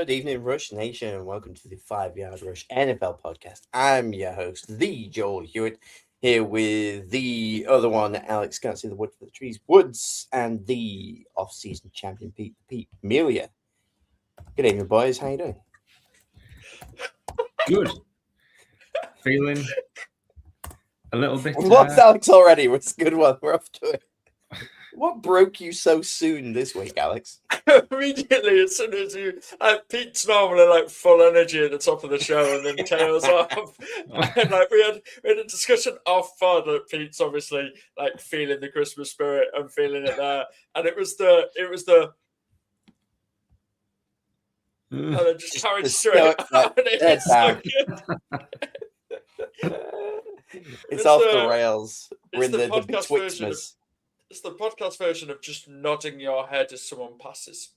Good evening, Rush Nation, and welcome to the 5 Yard Rush NFL podcast. I'm your host, the Joel Hewitt, here with the other one, Alex Can't See the Wood for the Trees Woods, and the off-season champion, Pete Amelia. Good evening, boys. How you doing? Good. Feeling a little bit. We lost Alex already. It's a good one. We're off to it. What broke you so soon this week, Alex? Immediately, as soon as you, Pete's normally full energy at the top of the show, and then tails off. And we had a discussion off pod that Pete's obviously feeling the Christmas spirit and feeling it there, and it was the, and then just carried straight. It's off the rails. We're in the betwixmas. It's the podcast version of just nodding your head as someone passes.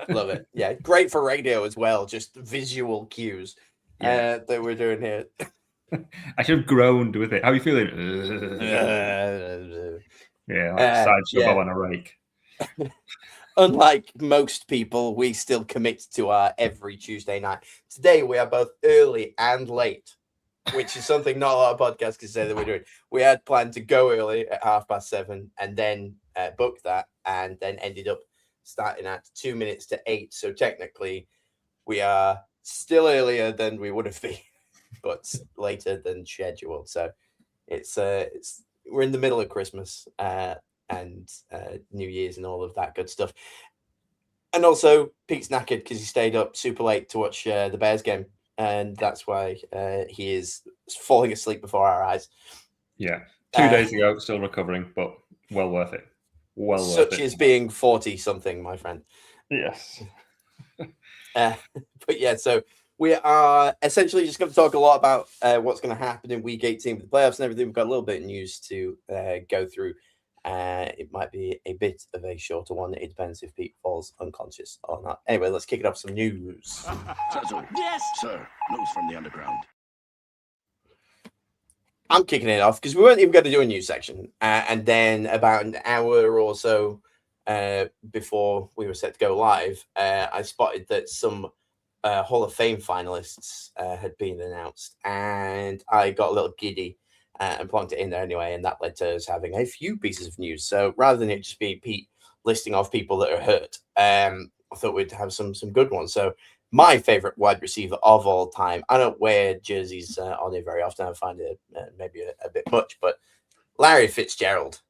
Love it. Yeah, great for radio as well. Just visual cues that we're doing here. I should have groaned with it. How are you feeling? Sideshow Bob on a rake. Unlike most people, we still commit to our every Tuesday night. Today we are both early and late, which is something not a lot of podcasts can say that we're doing. We had planned to go early at 7:30 and then book that, and then ended up starting at 2 minutes to 8. So technically, we are still earlier than we would have been, but later than scheduled. So it's we're in the middle of Christmas and New Year's and all of that good stuff. And also, Pete's knackered because he stayed up super late to watch the Bears game. And that's why he is falling asleep before our eyes. Yeah. 2 days ago, still recovering, but well worth it. Such is being 40-something, my friend. Yes. But yeah, so we are essentially just going to talk a lot about what's going to happen in Week 18 with the playoffs and everything. We've got a little bit of news to go through. It might be a bit of a shorter one. It depends if Pete falls unconscious or not. Anyway, let's kick it off some news. Yes, sir. News from the underground. I'm kicking it off because we weren't even going to do a news section. And then about an hour or so before we were set to go live, I spotted that some Hall of Fame finalists had been announced. And I got a little giddy. And plugged it in there anyway, and that led to us having a few pieces of news. So rather than it just being Pete listing off people that are hurt, I thought we'd have some good ones. So my favorite wide receiver of all time, I don't wear jerseys on it very often. I find it maybe a bit much, but Larry Fitzgerald,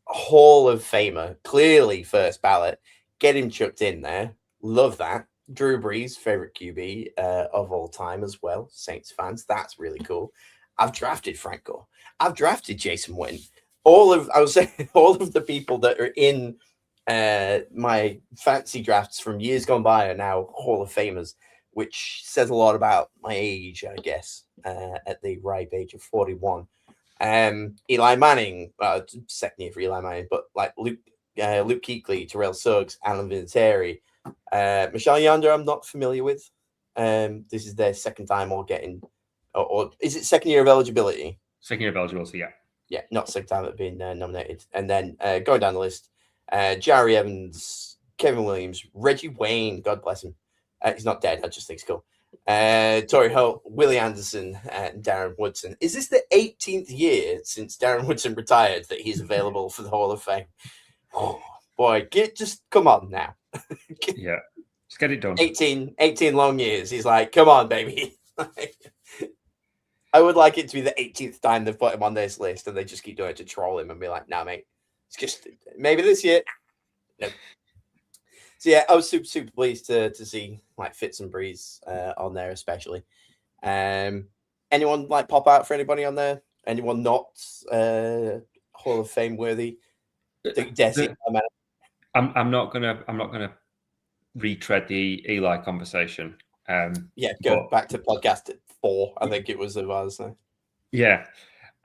Hall of Famer, clearly first ballot. Get him chucked in there. Love that. Drew Brees, favorite QB of all time as well. Saints fans, that's really cool. I've drafted Frank Gore. I've drafted Jason Witten. All of the people that are in my fantasy drafts from years gone by are now Hall of Famers, which says a lot about my age, I guess, at the ripe age of 41. Eli Manning, second year for Eli Manning, but Luke Kuechly, Terrell Suggs, Alan Vinatieri, Michelle Yonder, I'm not familiar with. This is their second time all getting. Or is it second year of eligibility? Second year of eligibility, yeah. Yeah, not second time that been nominated. And then going down the list, Jari Evans, Kevin Williams, Reggie Wayne, God bless him. He's not dead, I just think he's cool. Torrey Holt, Willie Anderson, and Darren Woodson. Is this the 18th year since Darren Woodson retired that he's available for the Hall of Fame? Oh, boy, just come on now. Yeah, just get it done. 18 long years. He's like, come on, baby. I would like it to be the 18th time they've put him on this list, and they just keep doing it to troll him and be like, "Nah, mate, it's just maybe this year." No. So yeah, I was super pleased to see Fitz and Breeze on there, especially. Anyone pop out for anybody on there? Anyone not Hall of Fame worthy? I'm not gonna retread the Eli conversation. Go back to podcast 4. I think it was of ours. So. Yeah,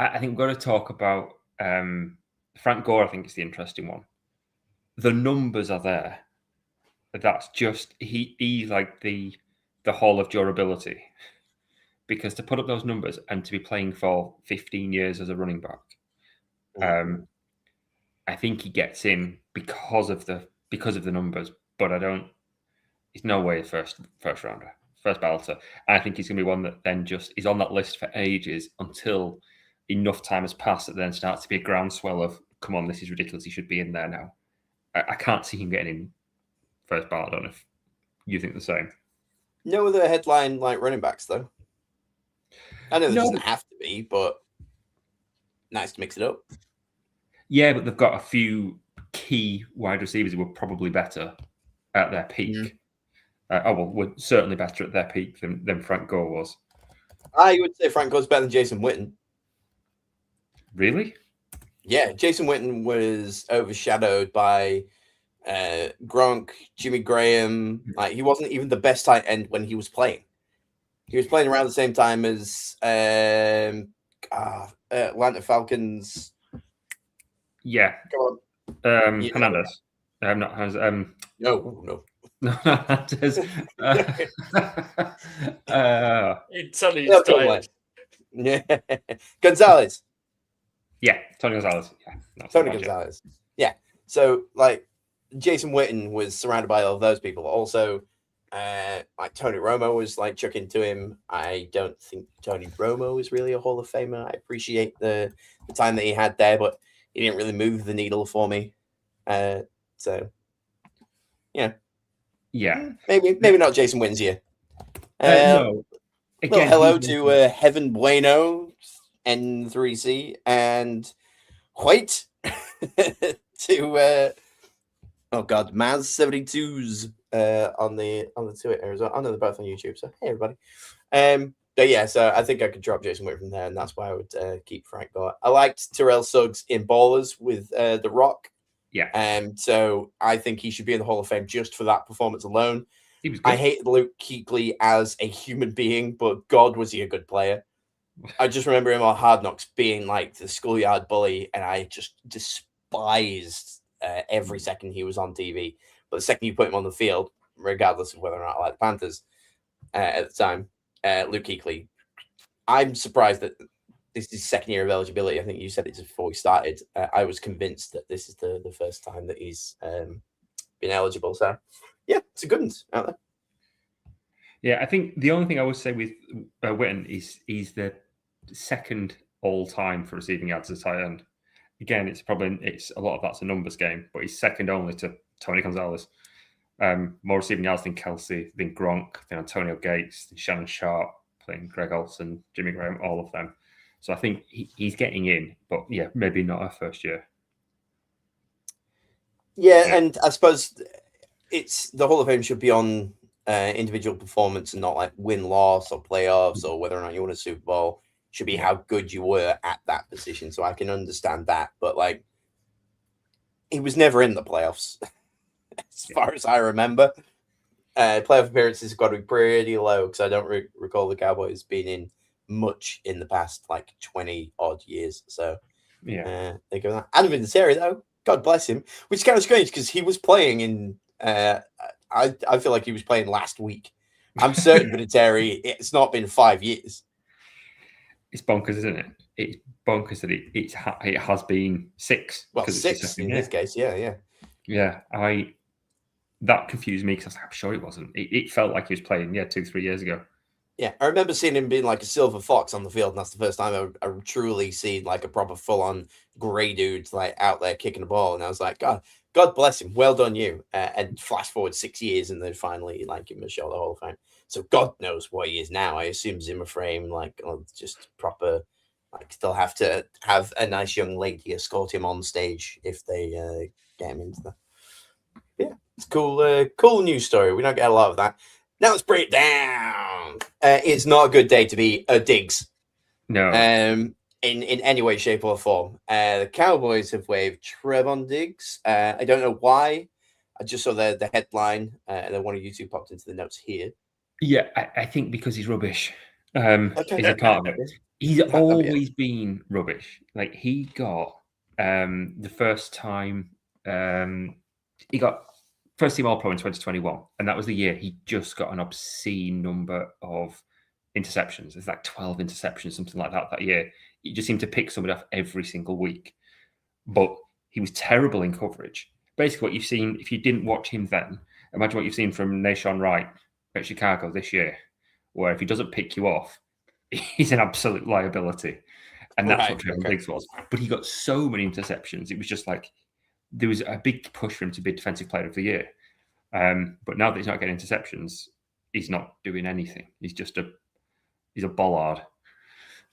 I think we've got to talk about Frank Gore. I think is the interesting one. The numbers are there. That's just he's like the Hall of Durability, because to put up those numbers and to be playing for 15 years as a running back, I think he gets in because of the numbers. But I don't He's no way first rounder, first balloter. And I think he's going to be one that then just is on that list for ages until enough time has passed that then starts to be a groundswell of, come on, this is ridiculous. He should be in there now. I can't see him getting in first ballot. I don't know if you think the same. No other headline like running backs though. I know there doesn't have to be, but nice to mix it up. Yeah, but they've got a few key wide receivers who were probably better at their peak. Were certainly better at their peak than Frank Gore was. I would say Frank Gore's better than Jason Witten. Really? Yeah, Jason Witten was overshadowed by Gronk, Jimmy Graham. Like, he wasn't even the best tight end when he was playing. He was playing around the same time as Atlanta Falcons. Yeah. Come on. Hernandez. Not Hernandez. No. No, Hernandez. Tony's tired. Yeah. Gonzalez. Yeah, Tony Gonzalez. Yeah, Tony Gonzalez. Yeah. So, like, Jason Witten was surrounded by all of those people. Also, like, Tony Romo was, like, chucking to him. I don't think Tony Romo is really a Hall of Famer. I appreciate the time that he had there, but he didn't really move the needle for me. So, yeah. Yeah. Maybe not Jason Witten's year. No. Again, hello to Heaven Bueno, N3C, and White to Maz72s on the Twitter as well. I know they're both on YouTube, so hey everybody. But yeah, so I think I could drop Jason Witten from there, and that's why I would keep Frank Gore. I liked Terrell Suggs in Ballers with The Rock. Yeah. So I think he should be in the Hall of Fame just for that performance alone. He was good. I hated Luke Kuechly as a human being, but God, was he a good player. I just remember him on Hard Knocks being like the schoolyard bully, and I just despised every second he was on TV. But the second you put him on the field, regardless of whether or not I like the Panthers at the time, Luke Kuechly, I'm surprised that this is his second year of eligibility. I think you said it before we started. I was convinced that this is the first time that he's been eligible. So, yeah, it's a good one out there. Yeah, I think the only thing I would say with Witten is he's the second all-time for receiving yards as a tight end. Again, it's a lot of that's a numbers game, but he's second only to Tony Gonzalez. More receiving yards than Kelsey, than Gronk, than Antonio Gates, than Shannon Sharp, playing Greg Olsen, Jimmy Graham, all of them. So I think he's getting in, but yeah, maybe not our first year. Yeah, and I suppose it's the Hall of Fame should be on individual performance and not like win-loss or playoffs or whether or not you won a Super Bowl. It should be how good you were at that position. So I can understand that, but like he was never in the playoffs as far as I remember. Playoff appearances have got to be pretty low because I don't recall the Cowboys being in much in the past like 20 odd years. So yeah, they go that. Adam Vinatieri though, God bless him, which is kind of strange because he was playing in. I feel like he was playing last week. I'm certain Vinatieri. It's not been 5 years. It's bonkers, isn't it? It's bonkers that it has been 6. Well, 6 in his case. Yeah. That confused me because I'm sure it wasn't. It felt like he was playing 2-3 years ago. Yeah, I remember seeing him being like a silver fox on the field, and that's the first time I truly seen like a proper full-on grey dude like out there kicking the ball, and I was like, God bless him, well done you. And flash forward 6 years, and then finally like give him a shot the whole time. So God knows what he is now. I assume Zimmer frame, like just proper, like they'll have to have a nice young lady escort him on stage if they get him into that. Yeah, it's cool. Cool news story. We don't get a lot of that. Now let's break it down. It's not a good day to be a Diggs. No. In any way, shape, or form. The Cowboys have waived Trevon Diggs. I don't know why. I just saw the headline, and then one of you two popped into the notes here. Yeah, I think because he's rubbish. Is a part of it. He's always been rubbish. Like he got the first time he got first team All-Pro in 2021, and that was the year he just got an obscene number of interceptions. It's like 12 interceptions, something like that year. He just seemed to pick somebody off every single week. But he was terrible in coverage. Basically, what you've seen, if you didn't watch him then, imagine what you've seen from Nashon Wright at Chicago this year, where if he doesn't pick you off, he's an absolute liability. And that's what Trevor Diggs was. But he got so many interceptions. It was just like there was a big push for him to be Defensive Player of the Year. But now that he's not getting interceptions, he's not doing anything. He's a bollard.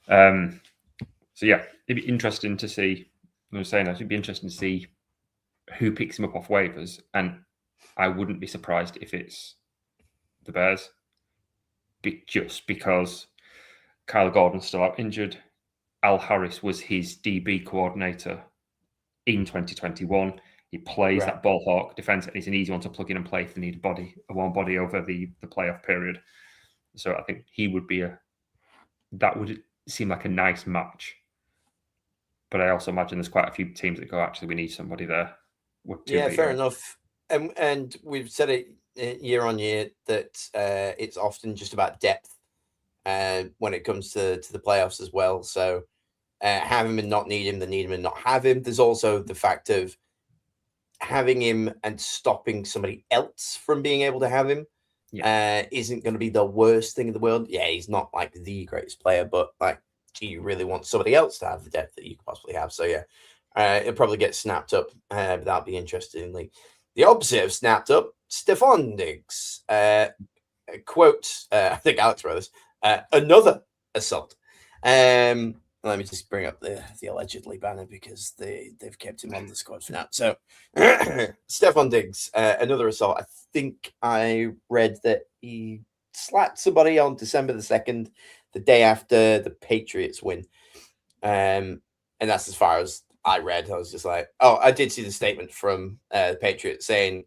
So yeah, it'd be interesting to see. I was saying that it'd be interesting to see who picks him up off waivers, and I wouldn't be surprised if it's the Bears, just because Kyle Gordon's still out injured. Al Harris was his DB coordinator in 2021. He plays that ball hawk defense, and it's an easy one to plug in and play if they need a one body over the playoff period. So I think he would be that would seem like a nice match. But I also imagine there's quite a few teams that go, actually, we need somebody there. Yeah, fair enough. And we've said it year on year that it's often just about depth when it comes to the playoffs as well. So have him and not need him, then need him and not have him. There's also the fact of having him and stopping somebody else from being able to have him isn't going to be the worst thing in the world. Yeah, he's not like the greatest player, but like, do you really want somebody else to have the depth that you could possibly have? So yeah, it'll probably get snapped up, but that'll be interesting. The opposite of snapped up, Stephon Diggs. Quote, I think Alex wrote this, another assault. Let me just bring up the allegedly banner because they've kept him on the squad for now. So Stephon Diggs, another assault. I think I read that he slapped somebody on December the 2nd, the day after the Patriots win. And that's as far as I read. I was just like, oh, I did see the statement from the Patriots saying,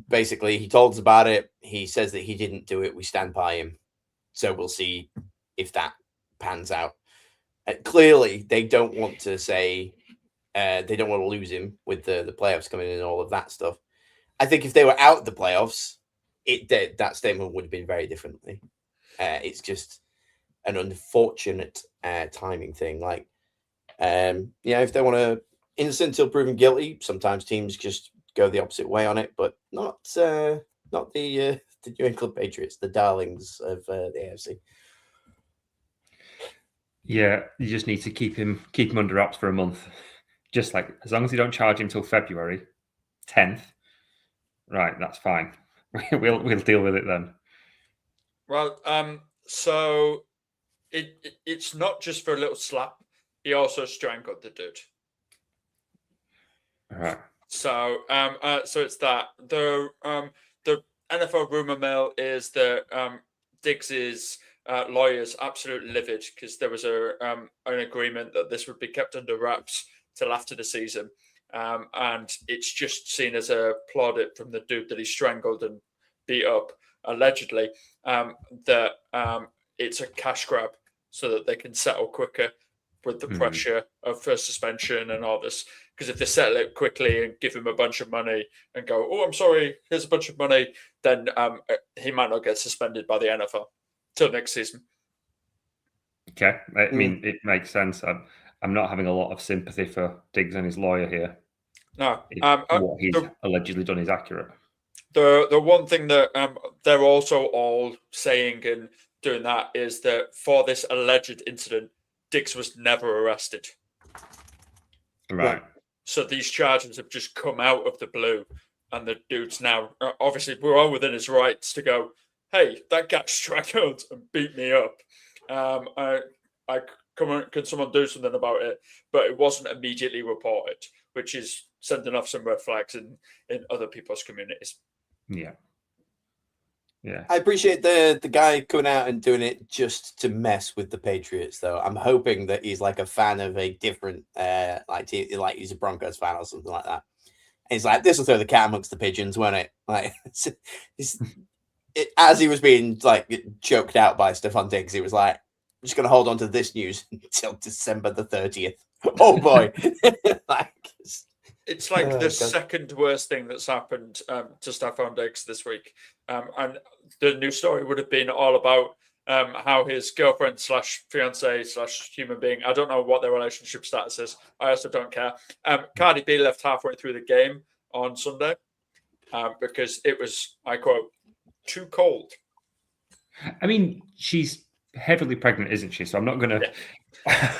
basically, he told us about it. He says that he didn't do it. We stand by him. So we'll see if that pans out. Clearly, they don't want to say they don't want to lose him with the playoffs coming in and all of that stuff. I think if they were out of the playoffs, that statement would have been very differently. It's just an unfortunate timing thing. If they want to innocent until proven guilty, sometimes teams just go the opposite way on it, but not the New England Patriots, the darlings of the AFC. Yeah, you just need to keep him under wraps for a month. Just like as long as you don't charge him till February 10th, right? That's fine. We'll deal with it then. Well, so it's not just for a little slap. He also strangled the dude. All right. So so it's that the NFL rumor mill is that Diggs's lawyers absolutely livid because there was an agreement that this would be kept under wraps till after the season, and it's just seen as a plaudit from the dude that he strangled and beat up allegedly, that it's a cash grab so that they can settle quicker with the pressure of first suspension and all this. Because if they settle it quickly and give him a bunch of money and go, oh, I'm sorry, here's a bunch of money, then he might not get suspended by the NFL till next season. Okay. I mean, it makes sense. I'm not having a lot of sympathy for Diggs and his lawyer here. No. What he's allegedly done is accurate. The one thing that they're also all saying and doing that is that for this alleged incident, Diggs was never arrested. Right. So these charges have just come out of the blue, and the dude's now obviously we're all within his rights to go, hey, that guy strangled and beat me up. Can someone do something about it? But it wasn't immediately reported, which is sending off some red flags in other people's communities. Yeah. Yeah. I appreciate the guy coming out and doing it just to mess with the Patriots, though. I'm hoping that he's like a fan of a different like he's a Broncos fan or something like that. And he's like, this will throw the cat amongst the pigeons, won't it? Like, as he was being like choked out by Stephon Diggs, he was like, I'm just going to hold on to this news until December the 30th. Oh boy. It's like the second worst thing that's happened to Stephon Diggs this week. And the news story would have been all about how his girlfriend / fiance / human being, I don't know what their relationship status is. I also don't care. Cardi B left halfway through the game on Sunday. because it was, I quote, too cold. I mean, she's heavily pregnant, isn't she? So I'm not going to.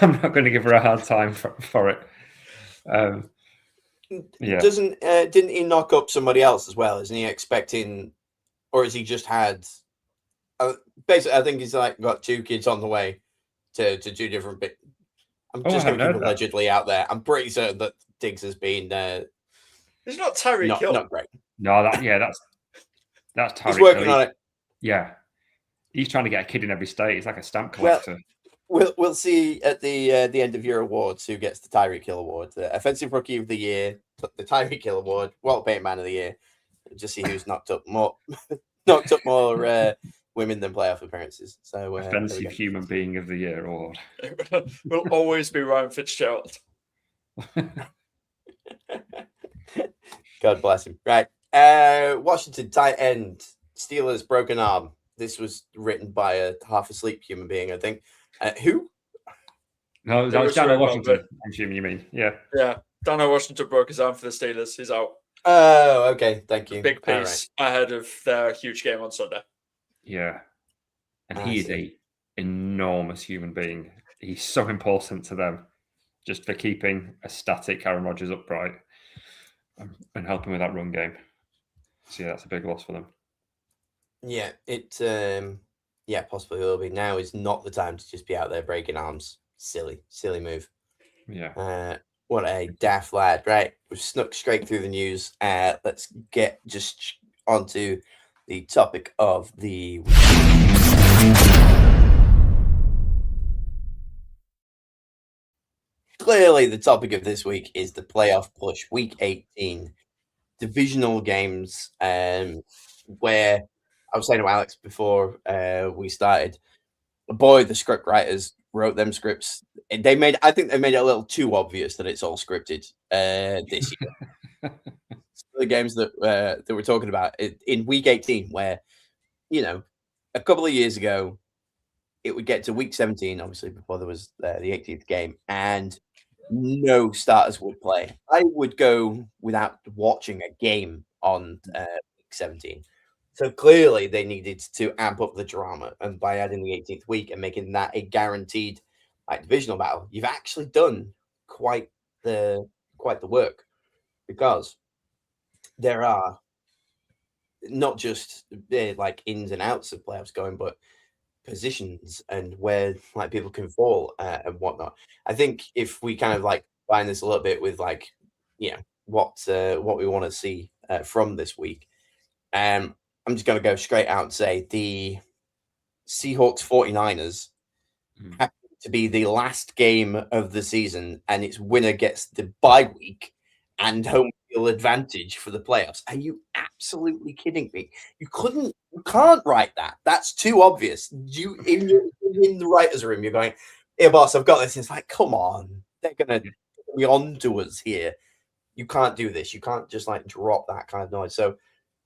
I'm not going to give her a hard time for it. Yeah. Didn't he knock up somebody else as well? Isn't he expecting, or has he just had? Basically, I think he's like got 2 kids on the way to 2 different bits. I'm just going to keep allegedly out there. I'm pretty certain that Diggs has been. It's not Tyreek Hill. Not great. No, that's Tyreek. He's working on it. Yeah, he's trying to get a kid in every state. He's like a stamp collector. We'll see at the end of year awards who gets the Tyreek Hill award, the Offensive Rookie of the Year, the Tyreek Hill award, Well-Paid Man of the Year. Just see who's knocked up more women than playoff appearances. So Offensive Human Being of the Year award will always be Ryan Fitzgerald. God bless him. Right, Washington tight end, Steelers broken arm. This was written by a half-asleep human being, I think. Who? No, that was Daniel Washington. I'm assuming you mean, yeah. Yeah, Daniel Washington broke his arm for the Steelers. He's out. Oh, okay. Thank you. Big piece ahead of their huge game on Sunday. Yeah. And he is an enormous human being. He's so important to them just for keeping a static Aaron Rodgers upright and helping with that run game. So, yeah, that's a big loss for them. Yeah, possibly will be. Now is not the time to just be out there breaking arms. Silly move. Yeah. What a daft lad. Right, we've snuck straight through the news. Let's get just onto the topic of the week. Clearly, the topic of this week is the playoff push, Week 18, divisional games, where I was saying to Alex before we started, boy, the script writers wrote them scripts. I think they made it a little too obvious that it's all scripted this year. The games that we're talking about in Week 18, where, a couple of years ago, it would get to Week 17, obviously, before there was the 18th game, and no starters would play. I would go without watching a game on Week 17. So clearly they needed to amp up the drama, and by adding the 18th week and making that a guaranteed divisional battle, you've actually done quite the work, because there are not just like ins and outs of playoffs going, but positions and where like people can fall and whatnot. I think if we kind of like find this a little bit with like, what we want to see from this week, I'm just going to go straight out and say the Seahawks 49ers happen to be the last game of the season, and its winner gets the bye week and home field advantage for the playoffs. Are you absolutely kidding me? You can't write that. That's too obvious. You in the writer's room, you're going, "Hey, boss, I've got this." It's like, come on, they're gonna be on to us here. You can't do this. You can't just like drop that kind of noise. So,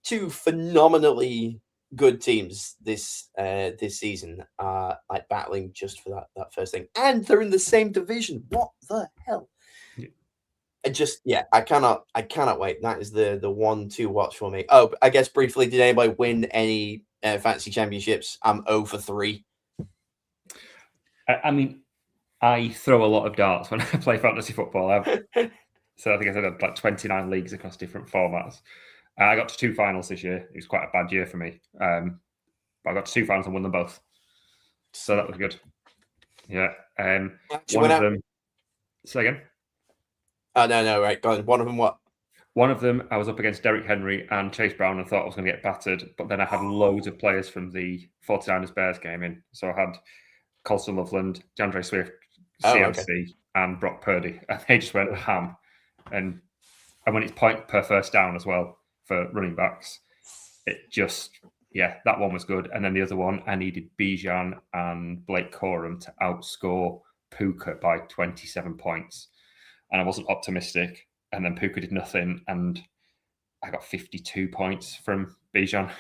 2 phenomenally good teams this season are like battling just for that first thing, and they're in the same division. What the hell? I cannot wait. That is the one to watch for me. Oh, I guess briefly, did anybody win any fantasy championships? I'm 0 for 3. I mean, I throw a lot of darts when I play fantasy football. So I think I had like 29 leagues across different formats. I got to 2 finals this year. It was quite a bad year for me. But I got to 2 finals and won them both. So that was good. Yeah. One of them... Say again? Oh, no, right. Go on. One of them what? One of them, I was up against Derrick Henry and Chase Brown and thought I was going to get battered. But then I had loads of players from the 49ers Bears game in. So I had Colston Loveland, DeAndre Swift, CMC, and Brock Purdy. And they just went ham. And when it's point per first down as well for running backs, it just, that one was good. And then the other one, I needed Bijan and Blake Corum to outscore Puka by 27 points. And I wasn't optimistic. And then Puka did nothing. And I got 52 points from Bijan.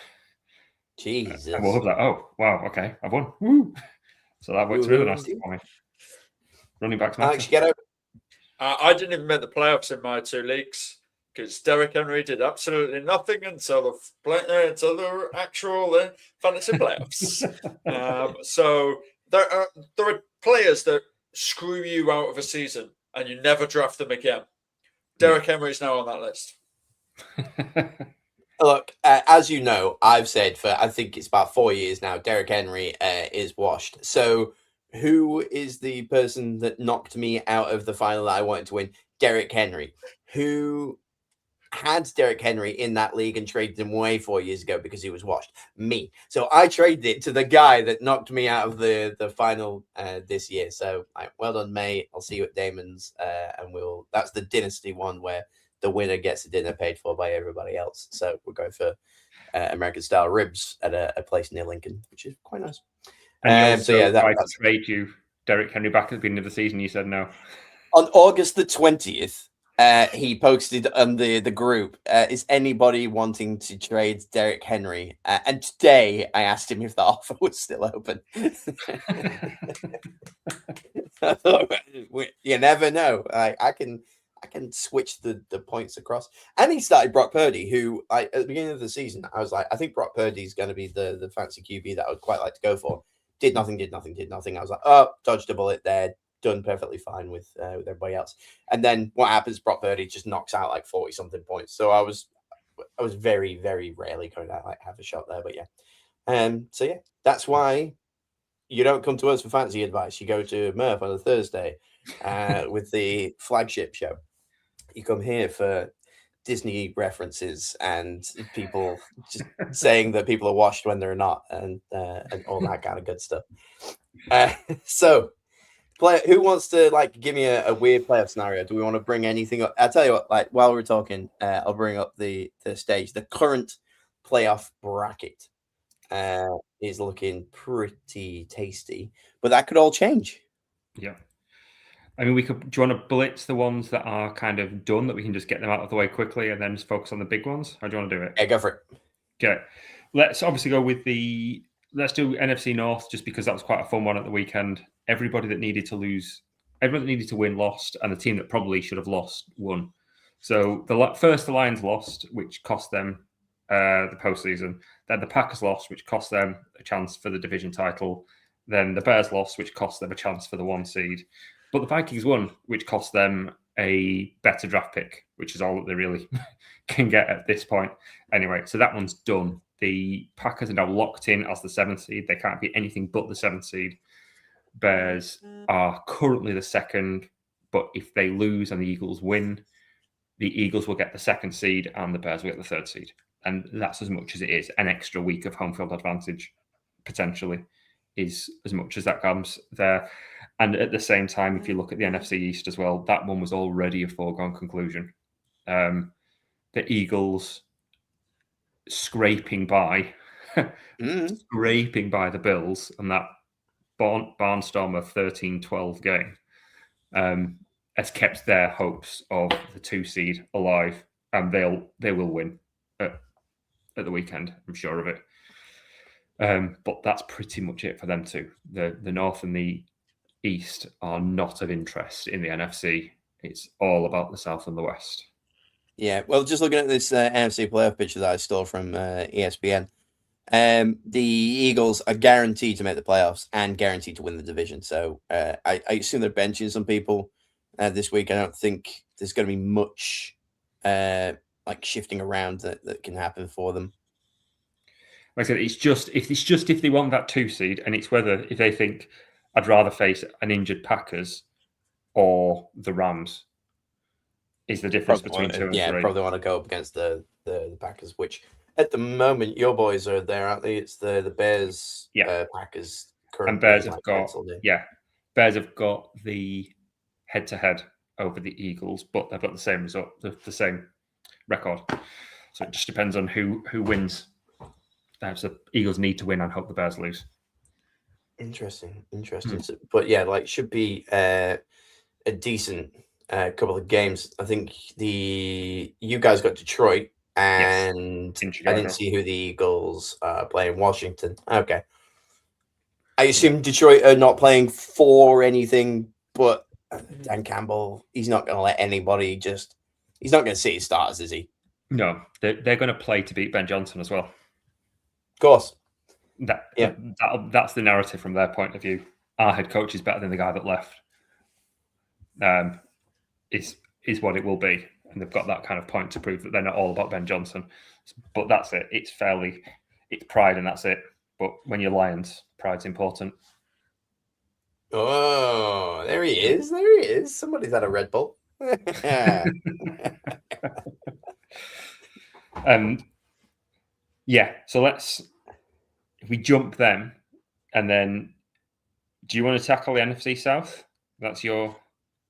Jesus. And I was like, oh, wow, okay, I've won. Woo! So that worked really nicely for me. Running backs matter. Alex, get over. I didn't even make the playoffs in my 2 leagues. because Derrick Henry did absolutely nothing until the actual fantasy playoffs. So there are players that screw you out of a season and you never draft them again. Derrick Henry is now on that list. Look, as you know, I've said for I think it's about 4 years now, Derrick Henry is washed. So who is the person that knocked me out of the final that I wanted to win? Derrick Henry. Who had Derrick Henry in that league and traded him away 4 years ago because he was washed? Me. So I traded it to the guy that knocked me out of the final this year. So well done, mate. I'll see you at Damon's, and that's the dynasty one where the winner gets a dinner paid for by everybody else. So we're going for American style ribs at a place near Lincoln, which is quite nice. And so yeah, tried to trade you Derrick Henry back at the beginning of the season. You said no. On August the 20th, he posted on the group, is anybody wanting to trade Derrick Henry? And today I asked him if the offer was still open. I thought, you never know. I can switch the points across. And he started Brock Purdy, who at the beginning of the season, I was like, I think Brock Purdy's going to be the fancy QB that I would quite like to go for. Did nothing. I was like, oh, dodged a bullet there. Done perfectly fine with everybody else. And then what happens? Brock Purdy just knocks out like 40-something points. So I was very, very rarely going to like have a shot there. But yeah. So yeah, that's why you don't come to us for fantasy advice. You go to Murph on a Thursday with the flagship show. You come here for Disney references and people just saying that people are washed when they're not, and all that kind of good stuff. So, who wants to like give me a weird playoff scenario? Do we want to bring anything up? I'll tell you what. Like while we're talking, I'll bring up the stage. The current playoff bracket is looking pretty tasty, but that could all change. Yeah. I mean, do you want to blitz the ones that are kind of done, that we can just get them out of the way quickly and then just focus on the big ones? Or do you want to do it? Yeah, go for it. Okay. Let's obviously go with let's do NFC North, just because that was quite a fun one at the weekend. Everybody that needed to win lost, and the team that probably should have lost won. So the Lions lost, which cost them the postseason. Then the Packers lost, which cost them a chance for the division title. Then the Bears lost, which cost them a chance for the 1 seed. But the Vikings won, which cost them a better draft pick, which is all that they really can get at this point. Anyway, so that one's done. The Packers are now locked in as the 7th seed. They can't be anything but the 7th seed. Bears are currently the 2nd, but if they lose and the Eagles win, the Eagles will get the 2nd seed and the Bears will get the 3rd seed. And that's as much as it is. An extra week of home field advantage, potentially, is as much as that comes there. And at the same time, if you look at the NFC East as well, that one was already a foregone conclusion. The Eagles scraping by the Bills, and that barnstormer 13-12 game has kept their hopes of the 2 seed alive, and they will win at the weekend. I'm sure of it. But that's pretty much it for them too. The North and the East are not of interest in the NFC. It's all about the South and the West. Yeah, well, just looking at this NFC playoff picture that I stole from ESPN, the Eagles are guaranteed to make the playoffs and guaranteed to win the division. So I assume they're benching some people this week. I don't think there's going to be much like shifting around that can happen for them. Like I said, it's just if they want that 2 seed, and it's whether if they think I'd rather face an injured Packers or the Rams is the difference between 2 and 3. Yeah, probably want to go up against the Packers, which at the moment your boys are there, aren't they? It's the Bears, Packers, and Bears have got Bears have got the head-to-head over the Eagles, but they've got the same result, the same record. So it just depends on who wins. So Eagles need to win and hope the Bears lose. Interesting. So, but yeah, like should be a decent couple of games. I think you guys got Detroit, and I didn't see who the Eagles are playing. Washington. Okay. I assume Detroit are not playing for anything, but Dan Campbell, he's not going to let anybody just He's not going to sit his starters, is he? No, they're going to play to beat Ben Johnson as well. Of course. That's the narrative from their point of view. Our head coach is better than the guy that left. Is what it will be, and they've got that kind of point to prove that they're not all about Ben Johnson. But that's it. It's pride, and that's it. But when you're Lions, pride's important. Oh, there he is. There he is. Somebody's had a Red Bull. Yeah. So if we jump them, and then do you want to tackle the NFC South? That's your.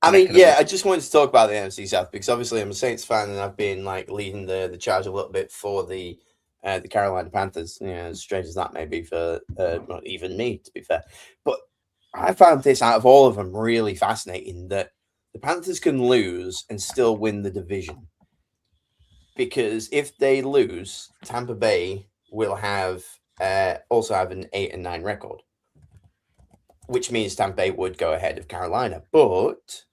I mean, yeah, I just wanted to talk about the NFC South because obviously I'm a Saints fan and I've been like leading the charge a little bit for the Carolina Panthers. You know, as strange as that may be for not even me, to be fair. But I found this out of all of them really fascinating that the Panthers can lose and still win the division. Because if they lose, Tampa Bay will also have an 8-9 record, which means Tampa Bay would go ahead of Carolina. But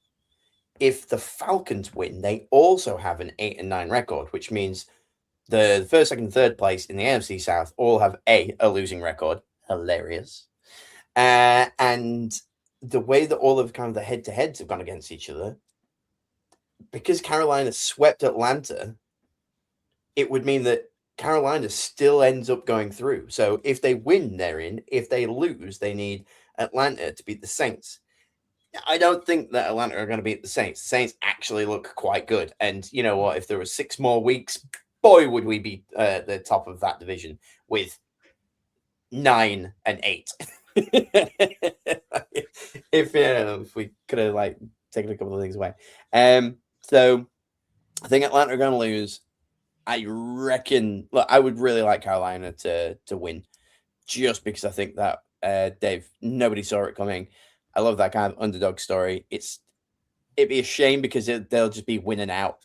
if the Falcons win, they also have an 8-9 record, which means the first, second, third place in the NFC South all have a losing record. Hilarious. And the way that all of kind of the head-to-heads have gone against each other, because Carolina swept Atlanta, it would mean that Carolina still ends up going through. So if they win, they're in. If they lose, they need Atlanta to beat the Saints. I don't think that Atlanta are going to beat the Saints. The Saints actually look quite good. And you know what? If there were 6 more weeks, boy, would we be the top of that division with 9 and 8. if we could have like taken a couple of things away. So I think Atlanta are going to lose. I reckon. Look, I would really like Carolina to win, just because I think that Dave, nobody saw it coming. I love that kind of underdog story. It'd be a shame because they'll just be winning out.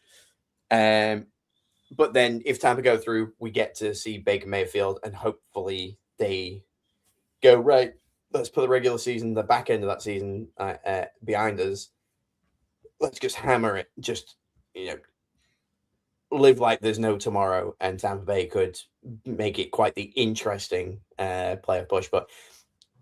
But then if Tampa go through, we get to see Baker Mayfield, and hopefully they go right. Let's put the regular season, the back end of that season, behind us. Let's just hammer it. Just live like there's no tomorrow, and Tampa Bay could make it quite the interesting playoff push. But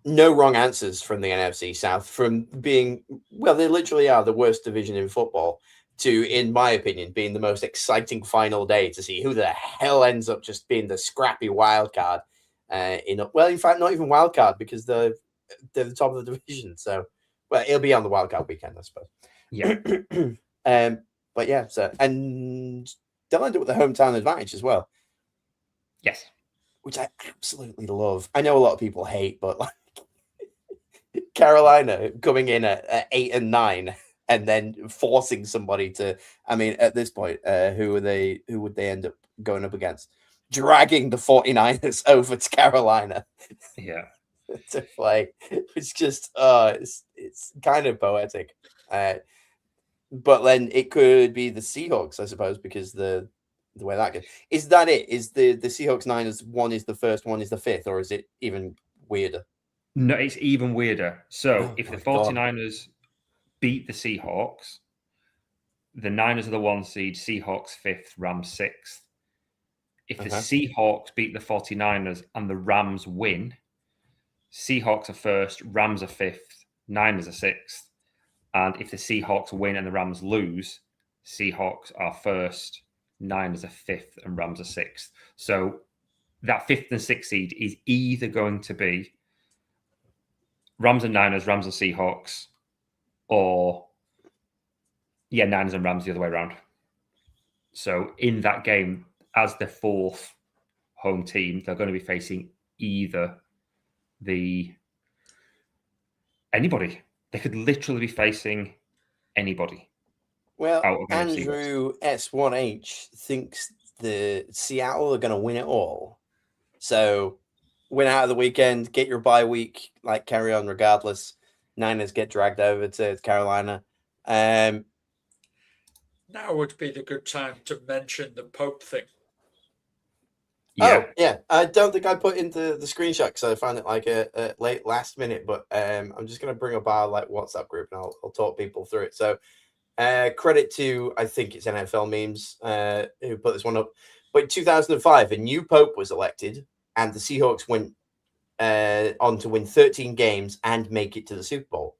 no wrong answers from the NFC South, from being, well, they literally are the worst division in football, to, in my opinion, being the most exciting final day to see who the hell ends up just being the scrappy wild card. In fact, not even wild card, because they're the top of the division. So, well, it'll be on the wild card weekend, I suppose. Yeah. But yeah, so, and they'll end up with the hometown advantage as well. Yes. Which I absolutely love. I know a lot of people hate, but like Carolina coming in at 8 and 9 and then forcing somebody to, I mean, at this point, who would they end up going up against? Dragging the 49ers over to Carolina. Yeah. To play. It's just it's kind of poetic. But then it could be the Seahawks, I suppose, because the way that goes. Is that it? Is the Seahawks Niners, one is the first, one is the fifth, or is it even weirder? No, it's even weirder. So if the 49ers God. beat the Seahawks, the Niners are the 1 seed, Seahawks 5th, Rams 6th. If the Seahawks beat the 49ers and the Rams win, Seahawks are 1st, Rams are 5th, Niners are 6th. And if the Seahawks win and the Rams lose, Seahawks are 1st, Niners are 5th, and Rams are 6th. So that 5th and 6th seed is either going to be Rams and Niners, Rams and Seahawks, or Niners and Rams the other way around. So in that game, as the 4th home team, they're going to be facing either anybody. They could literally be facing anybody. Well, Andrew S1H thinks the Seattle are going to win it all. So win out of the weekend, get your bye week, like carry on regardless. Niners get dragged over to Carolina. Now would be the good time to mention the Pope thing. Yeah. Oh, yeah. I don't think I put into the screenshot because I found it like a late last minute, but I'm just going to bring up our like WhatsApp group and I'll talk people through it. So Credit to, I think it's NFL memes who put this one up. But in 2005, a new pope was elected, and the Seahawks went on to win 13 games and make it to the Super Bowl.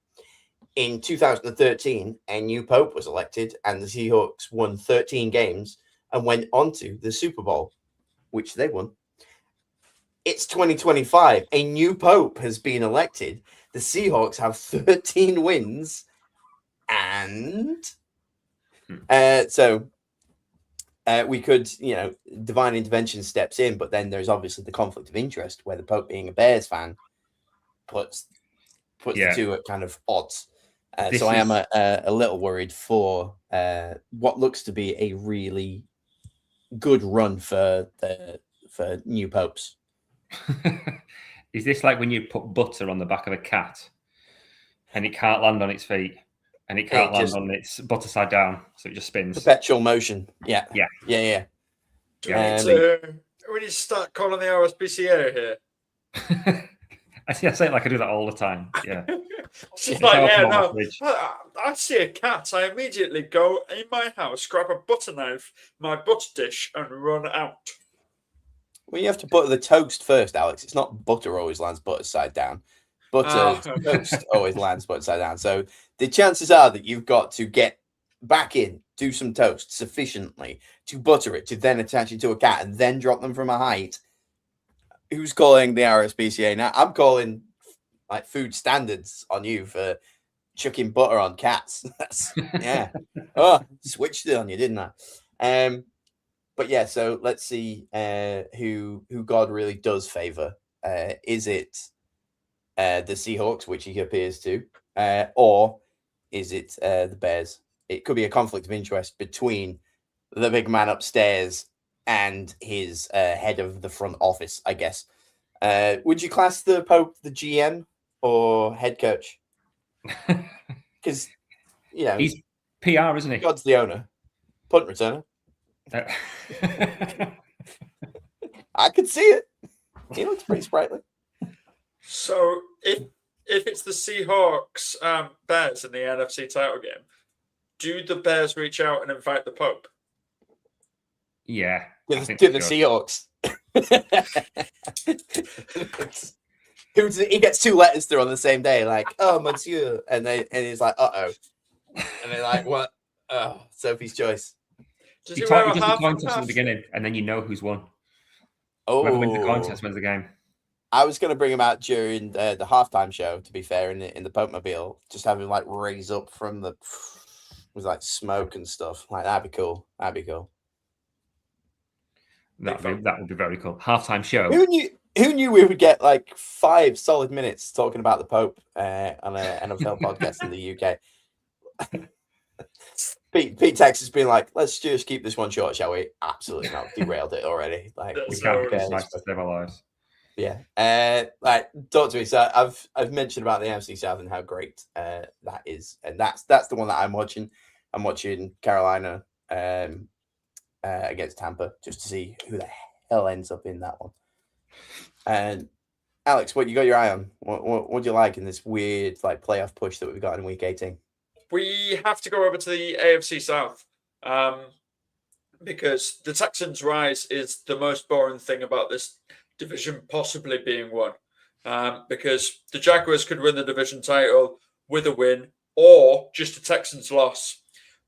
In 2013, a new pope was elected, and the Seahawks won 13 games and went on to the Super Bowl, which they won. It's 2025. A new pope has been elected. The Seahawks have 13 wins, and so we could, divine intervention steps in, but then there's obviously the conflict of interest where the Pope, being a Bears fan, puts the two at kind of odds. So I am a little worried for what looks to be a really good run for new popes. Is this like when you put butter on the back of a cat and it can't land on its feet and it can't land on its butter side down, so it just spins? Perpetual motion. Yeah. We need to start calling the RSPCA here. I say it like I do that all the time. Yeah. It's like, I see a cat, I immediately go in my house, grab a butter knife, my butter dish, and run out. Well, you have to butter the toast first, Alex. It's not butter always lands butter side down. Butter toast always lands butter side down. So the chances are that you've got to get back in, do some toast sufficiently to butter it, to then attach it to a cat and then drop them from a height. Who's calling the RSPCA now? I'm calling like food standards on you for chucking butter on cats. Yeah. Oh, switched it on you, didn't I? But yeah, so let's see who God really does favor. Is it the Seahawks, which he appears to, or is it the Bears? It could be a conflict of interest between the big man upstairs and his head of the front office, I guess. Would you class the Pope the GM or head coach? Because, he's PR, isn't he? God's the owner. Punt returner. I could see it. He looks pretty sprightly. So if it's the Seahawks Bears in the NFC title game, do the Bears reach out and invite the Pope? Yeah. To the Seahawks. He gets 2 letters through on the same day, like, oh, monsieur. And he's like, uh-oh. And they're like, what? Oh, Sophie's choice. He does the coin toss in the beginning, and then you know who's won. Oh, whoever wins the coin toss wins the game. I was going to bring him out during the halftime show, to be fair, in the Pope Mobile, just have him like raise up from with like smoke and stuff. Like, that'd be cool. That would be very cool. Halftime show. Who knew we would get like 5 solid minutes talking about the Pope on an NFL podcast in the UK? Pete Texas being like, let's just keep this one short, shall we? Absolutely not. Derailed it already. Like, we can't be nice to save our lives. Yeah. Like, talk to me. So I've mentioned about the NFC South and how great that is, and that's the one that I'm watching. I'm watching Carolina against Tampa just to see who the hell ends up in that one. And Alex, what you got your eye on? What do you like in this weird like playoff push that we've got in Week 18? We have to go over to the AFC South because the Texans' rise is the most boring thing about this division possibly being won. Because the Jaguars could win the division title with a win or just a Texans loss.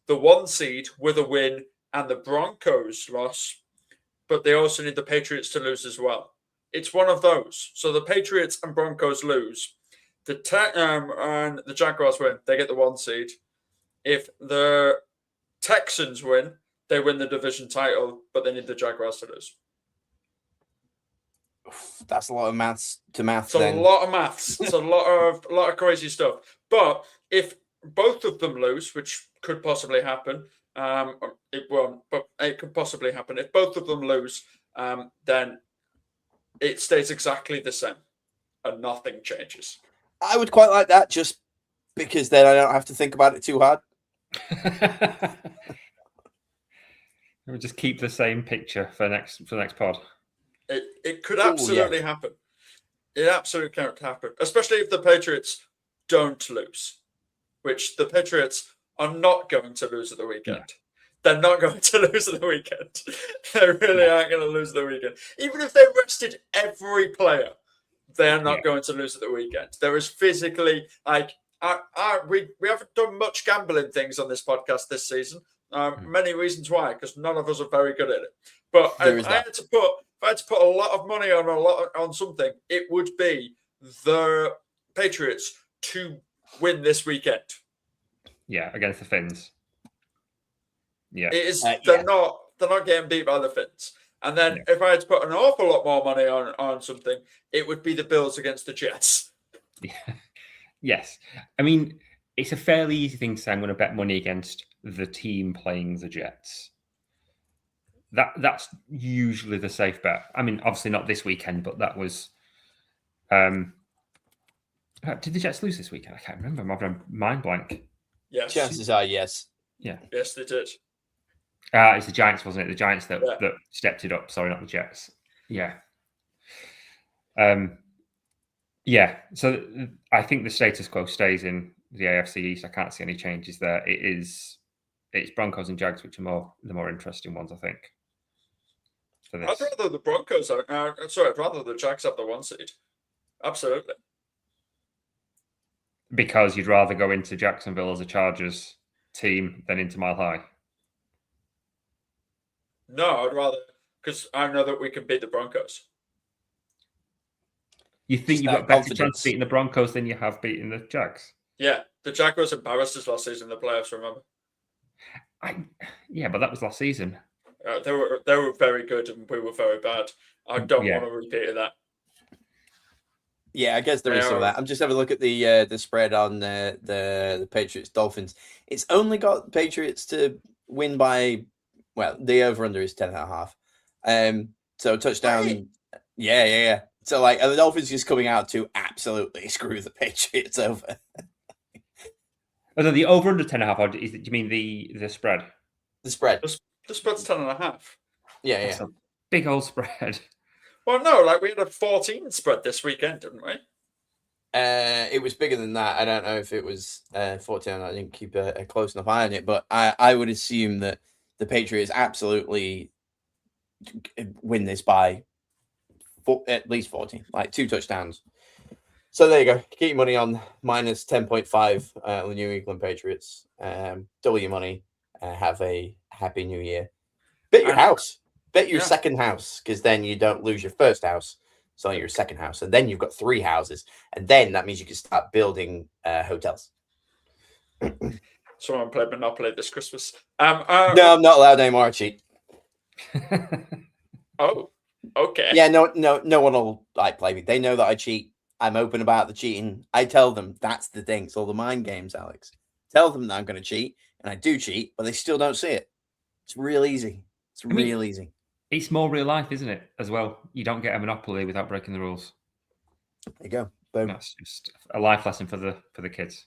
The 1 seed with a win and the Broncos loss, but they also need the Patriots to lose as well. It's one of those. So the Patriots and Broncos lose. And the Jaguars win, they get the 1 seed. If the Texans win, they win the division title, but they need the Jaguars to lose. That's a lot of maths to math. It's a lot of maths. It's a lot of crazy stuff. But if both of them lose, which could possibly happen, it won't, but it could possibly happen. If both of them lose, then it stays exactly the same and nothing changes. I would quite like that, just because then I don't have to think about it too hard. We'll just keep the same picture for the next pod. It could absolutely happen. It absolutely can happen, especially if the Patriots don't lose, which the Patriots are not going to lose at the weekend. They're not going to lose at the weekend. They really aren't going to lose at the weekend. Even if they rested every player, they're not going to lose at the weekend. There is physically, like, we haven't done much gambling things on this podcast this season. Many reasons why, because none of us are very good at it. But if I had to put a lot of money on something, it would be the Patriots to win this weekend. Yeah, against the Finns. Yeah, it is. They're not getting beat by the Finns. And then if I had to put an awful lot more money on something, it would be the Bills against the Jets. Yeah. Yes, I mean it's a fairly easy thing to say. I'm going to bet money against the team playing the Jets. That's usually the safe bet. I mean, obviously not this weekend, but that was. Did the Jets lose this weekend? I can't remember. I'm having a mind blank. Yes. Chances are yes. Yeah. Yes, they did. It's the Giants, wasn't it? The Giants that stepped it up. Sorry, not the Jets. Yeah. Yeah. So I think the status quo stays in the AFC East. I can't see any changes there. It's Broncos and Jags, which are the more interesting ones, I think. I'd rather the Broncos. I'd rather the Jags have the 1 seed. Absolutely. Because you'd rather go into Jacksonville as a Chargers team than into Mile High. No, I'd rather, because I know that we can beat the Broncos. You think you've got better chance of beating the Broncos than you have beating the Jags? Yeah, the Jaguars embarrassed us last season in the playoffs, remember? Yeah, but that was last season. They were very good and we were very bad. I don't want to repeat that. Yeah, I guess there is some of that. I'm just having a look at the spread on the Patriots Dolphins. It's only got Patriots to win by, well, the over under is 10.5. So touchdown. Right. Yeah. So like, are the Dolphins just coming out to absolutely screw the Patriots over? Oh, the over under 10.5. Do you mean the spread? The spread. The spread's 10.5. Yeah. That's a big old spread. Well, no, like we had a 14 spread this weekend, didn't we? It was bigger than that. I don't know if it was 14. I didn't keep a close enough eye on it, but I would assume that the Patriots absolutely win this by at least 14, like 2 touchdowns. So there you go. Keep your money on minus 10.5 on the New England Patriots. Double your money. Have a happy new year. Bet your house. Bet your second house, because then you don't lose your first house. So your second house. And then you've got 3 houses. And then that means you can start building hotels. Someone played Monopoly this Christmas. No, I'm not allowed anymore. I cheat. Oh, okay. Yeah, no one will play me. They know that I cheat. I'm open about the cheating. I tell them that's the thing. It's all the mind games, Alex. Tell them that I'm going to cheat, and I do cheat, but they still don't see it. It's real easy. It's real easy. It's more real life, isn't it? As well, you don't get a Monopoly without breaking the rules. There you go. Boom. That's just a life lesson for the kids.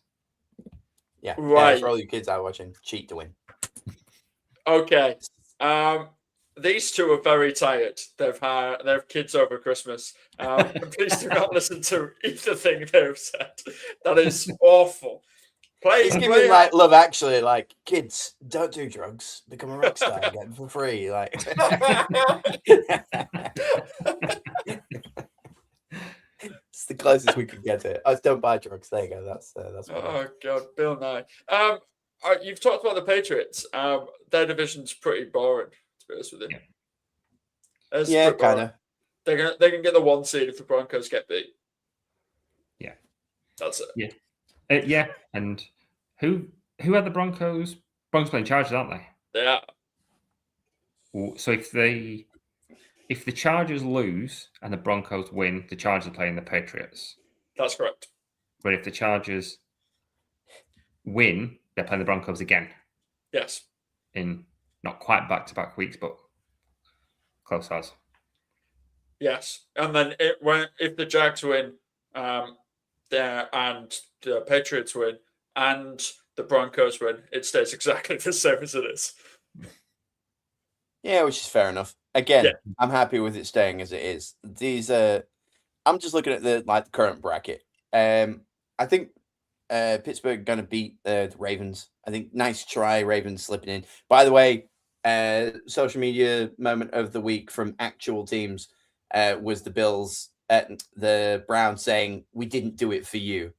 Yeah, right. For all you kids out watching, cheat to win. Okay. These two are very tired. They have kids over Christmas. Please do not listen to either thing they've said. That is awful. It's giving like Love Actually, like, kids, don't do drugs. Become a rock star again for free. Like, it's the closest we could get to it. Don't buy drugs. There you go. That's what oh God, Bill Nye. You've talked about the Patriots. Their division's pretty boring, to be honest with you. Yeah, kind of. They can get the 1 seed if the Broncos get beat. Yeah, that's it. Yeah, and who had the Broncos? Broncos playing Chargers, aren't they? Yeah. So if the Chargers lose and the Broncos win, the Chargers are playing the Patriots. That's correct. But if the Chargers win, they're playing the Broncos again. Yes. In not quite back-to-back weeks, but close as. Yes, and then if the Jags win, and the Patriots win, and the Broncos win, it stays exactly the same as it is. Yeah, which is fair enough. Again, I'm happy with it staying as it is. I'm just looking at the current bracket. I think Pittsburgh going to beat the Ravens. I think nice try, Ravens slipping in. By the way, social media moment of the week from actual teams was the Bills, the Browns saying, "We didn't do it for you,"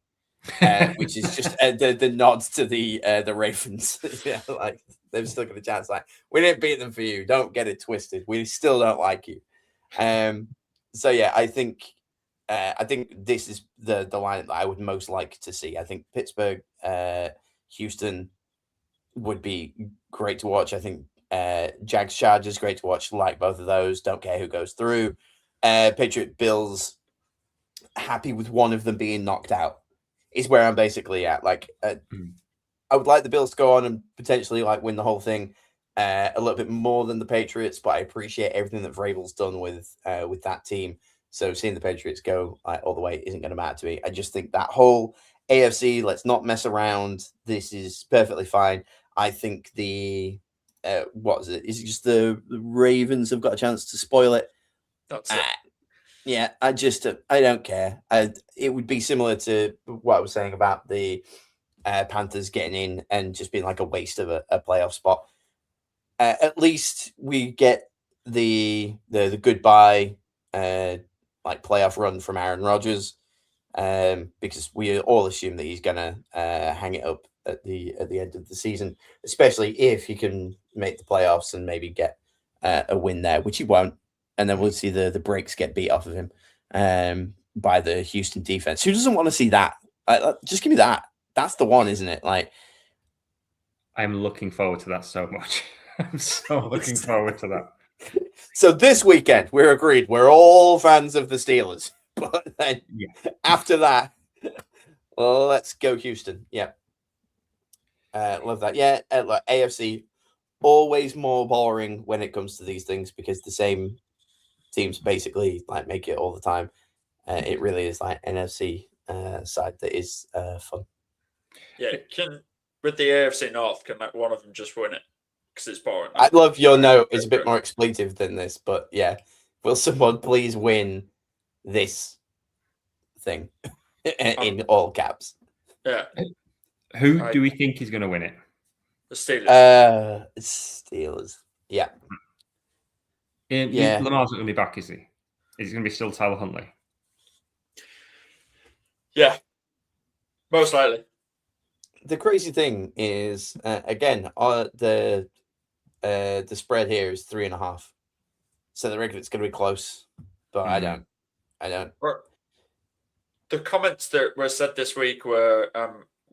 which is just the nods to the Ravens. Yeah, like they've still got a chance. Like, we didn't beat them for you. Don't get it twisted. We still don't like you. So yeah, I think this is the line that I would most like to see. I think Pittsburgh, Houston would be great to watch. I think Jags Chargers great to watch. Like both of those. Don't care who goes through. Patriot Bills, happy with one of them being knocked out is where I'm basically at. Like, I would like the Bills to go on and potentially like win the whole thing a little bit more than the Patriots, but I appreciate everything that Vrabel's done with that team. So seeing the Patriots go all the way isn't going to matter to me. I just think that whole AFC, let's not mess around. This is perfectly fine. I think the what is it? Is it just the Ravens have got a chance to spoil it? That's it. Yeah, I don't care. It would be similar to what I was saying about the Panthers getting in and just being like a waste of a playoff spot. At least we get the goodbye like playoff run from Aaron Rodgers, because we all assume that he's gonna hang it up at the end of the season, especially if he can make the playoffs and maybe get a win there, which he won't. And then we'll see the brakes get beat off of him by the Houston defense. Who doesn't want to see that? Just give me that. That's the one, isn't it? Like, I'm looking forward to that so much. I'm so looking forward to that. So this weekend, we're agreed. We're all fans of the Steelers. But then after that, well, let's go Houston. Yeah. Love that. Yeah, like AFC, always more boring when it comes to these things because the same teams basically like make it all the time. It really is like NFC side that is fun. Yeah, with the AFC North, can like one of them just win it? Because it's boring. I love your note. It's a bit more expletive than this, but yeah. Will someone please win this thing in all caps? Yeah. Who do we think is going to win it? The Steelers. Steelers. Yeah. Lamar's not going to be back, is he? Is it going to be still Tyler Huntley? Yeah. Most likely. The crazy thing is, again, the spread here is 3.5. So they reckon it's going to be close, but I don't. The comments that were said this week were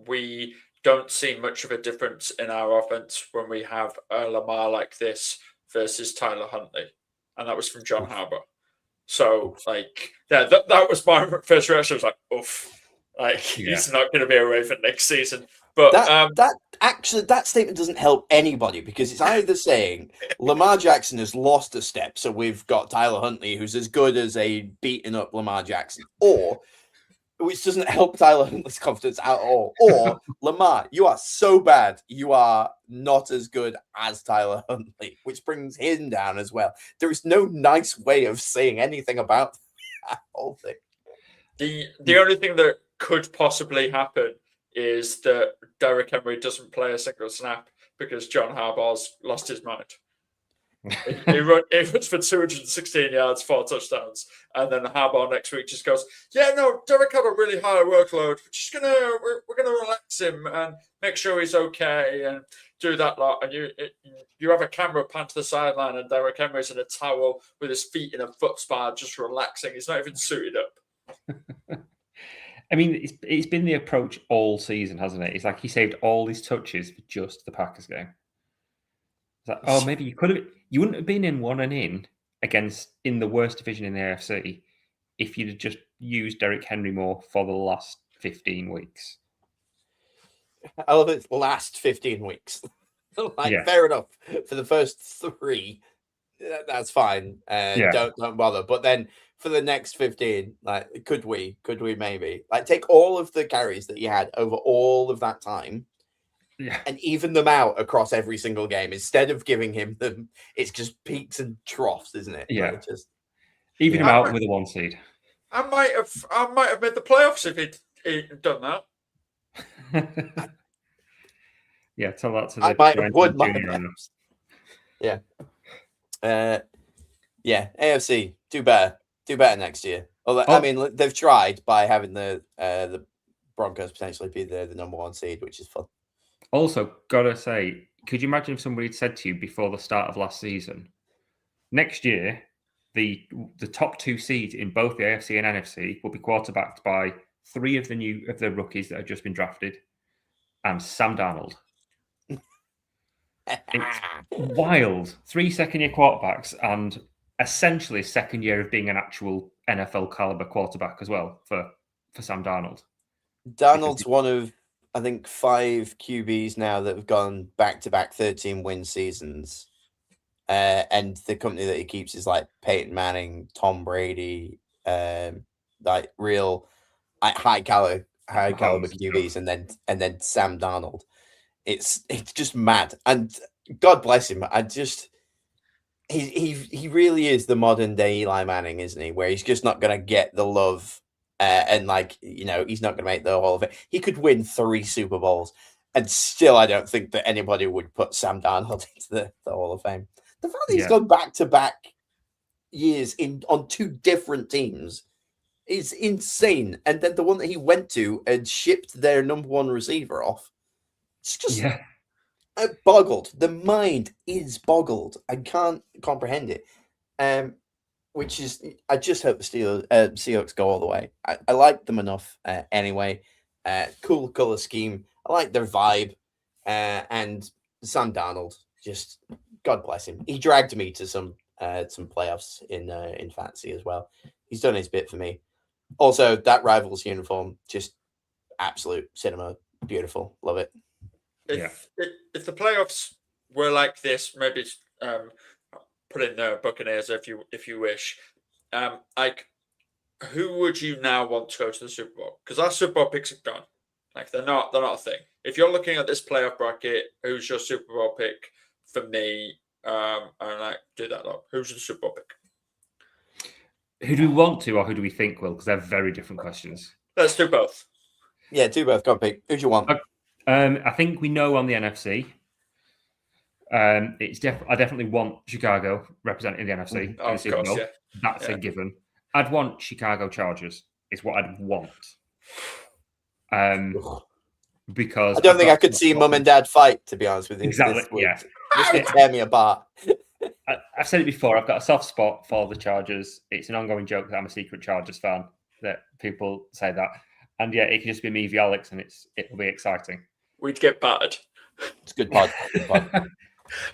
we don't see much of a difference in our offense when we have a Lamar like this versus Tyler Huntley. And that was from John Harbaugh. So, like, yeah, that was my first reaction. I was like, oof. Like, he's not going to be a Raven next season. But that statement doesn't help anybody because it's either saying Lamar Jackson has lost a step, so we've got Tyler Huntley, who's as good as a beaten up Lamar Jackson, or which doesn't help Tyler Huntley's confidence at all, or Lamar, you are so bad, you are not as good as Tyler Huntley, which brings him down as well. There is no nice way of saying anything about that whole thing. The only thing that could possibly happen is that Derrick Henry doesn't play a single snap because John Harbaugh's lost his mind. He runs for 216 yards, 4 touchdowns, and then Harbaugh next week just goes, "Yeah, no, Derrick had a really high workload. We're gonna relax him and make sure he's okay and do that lot." And you have a camera pan to the sideline, and Derrick Henry's in a towel with his feet in a foot spa, just relaxing. He's not even suited up. I mean, it's been the approach all season, hasn't it? It's like he saved all his touches for just the Packers game. It's like, oh, maybe you wouldn't have been in 1-and-in in the worst division in the AFC if you'd have just used Derrick Henry more for the last 15 weeks. I love it. Last 15 weeks. Fair enough. For the first 3, that's fine. Don't bother. But then for the next 15, like, could we maybe take all of the carries that you had over all of that time and even them out across every single game instead of giving him them? It's just peaks and troughs, isn't it? Yeah. Like, just even him out with a 1 seed. I might have made the playoffs if he'd done that. Yeah, tell that to I the might have Giants won and my junior owner. bets. Yeah. Yeah, AFC, do better. Do better next year. Although, I mean, they've tried by having the Broncos potentially be the number 1 seed, which is fun. Also, gotta say, could you imagine if somebody had said to you before the start of last season, next year, the top 2 seeds in both the AFC and NFC will be quarterbacked by 3 of the rookies that have just been drafted, and Sam Darnold. It's wild. 3 second-year quarterbacks, and essentially second year of being an actual NFL caliber quarterback as well for Sam Darnold. Darnold's one of, I think, 5 QBs now that have gone back-to-back 13-win seasons. And the company that he keeps is like Peyton Manning, Tom Brady, like real high caliber QBs, and then Sam Darnold. It's just mad, and God bless him. He really is the modern day Eli Manning, isn't he? Where he's just not going to get the love, and he's not going to make the Hall of Fame. He could win 3 Super Bowls, and still, I don't think that anybody would put Sam Darnold into the Hall of Fame. The fact that he's gone back-to-back years on 2 different teams is insane. And then the one that he went to and shipped their number 1 receiver off, it's just boggled. The mind is boggled. I can't comprehend it. Which is, I just hope the Seahawks go all the way. I like them enough anyway. Cool color scheme. I like their vibe. And Sam Darnold, just God bless him. He dragged me to some playoffs in fantasy as well. He's done his bit for me. Also, that Rivals uniform, just absolute cinema. Beautiful. Love it. If the playoffs were like this, maybe put in the Buccaneers if you wish. Like, who would you now want to go to the Super Bowl? Because our Super Bowl picks are gone. Like, they're not a thing. If you're looking at this playoff bracket, who's your Super Bowl pick? For me, and I do that lot. Who's your Super Bowl pick? Who do we want to, or who do we think will? Because they're very different questions. Let's do both. Yeah, do both. Go on, Pete. Who do you want? I think we know on the NFC. I definitely want Chicago representing the NFC in the Super Bowl. Yeah. That's a given. I'd want Chicago Chargers. Is what I'd want. Because I don't think I could see Mum and Dad fight. To be honest with you, exactly. This would tear me apart. I've said it before. I've got a soft spot for the Chargers. It's an ongoing joke that I'm a secret Chargers fan. That people say that, and yeah, it can just be me v Alex, and it'll be exciting. We'd get battered. It's a good pod.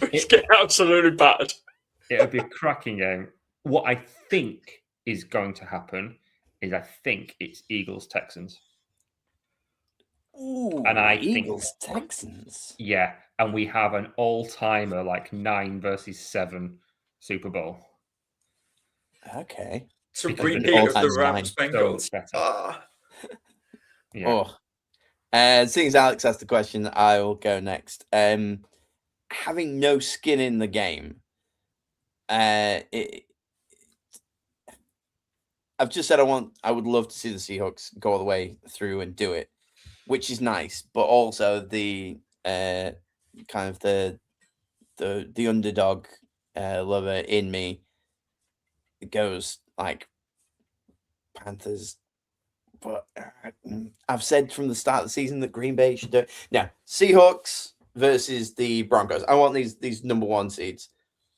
We'd get absolutely battered. It would be a cracking game. What I think is going to happen is I think it's Eagles-Texans. Ooh, and I Eagles-Texans. Yeah, and we have an all-timer like 9 versus 7 Super Bowl. Okay. It's a repeat of the Rams Bengals. Yeah. Seeing as Alex asked the question, I will go next. Having no skin in the game, I've just said I would love to see the Seahawks go all the way through and do it, which is nice, but also the kind of the underdog lover in me goes like Panthers. But I've said from the start of the season that Green Bay should do it. Now, Seahawks versus the Broncos. I want these number 1 seeds.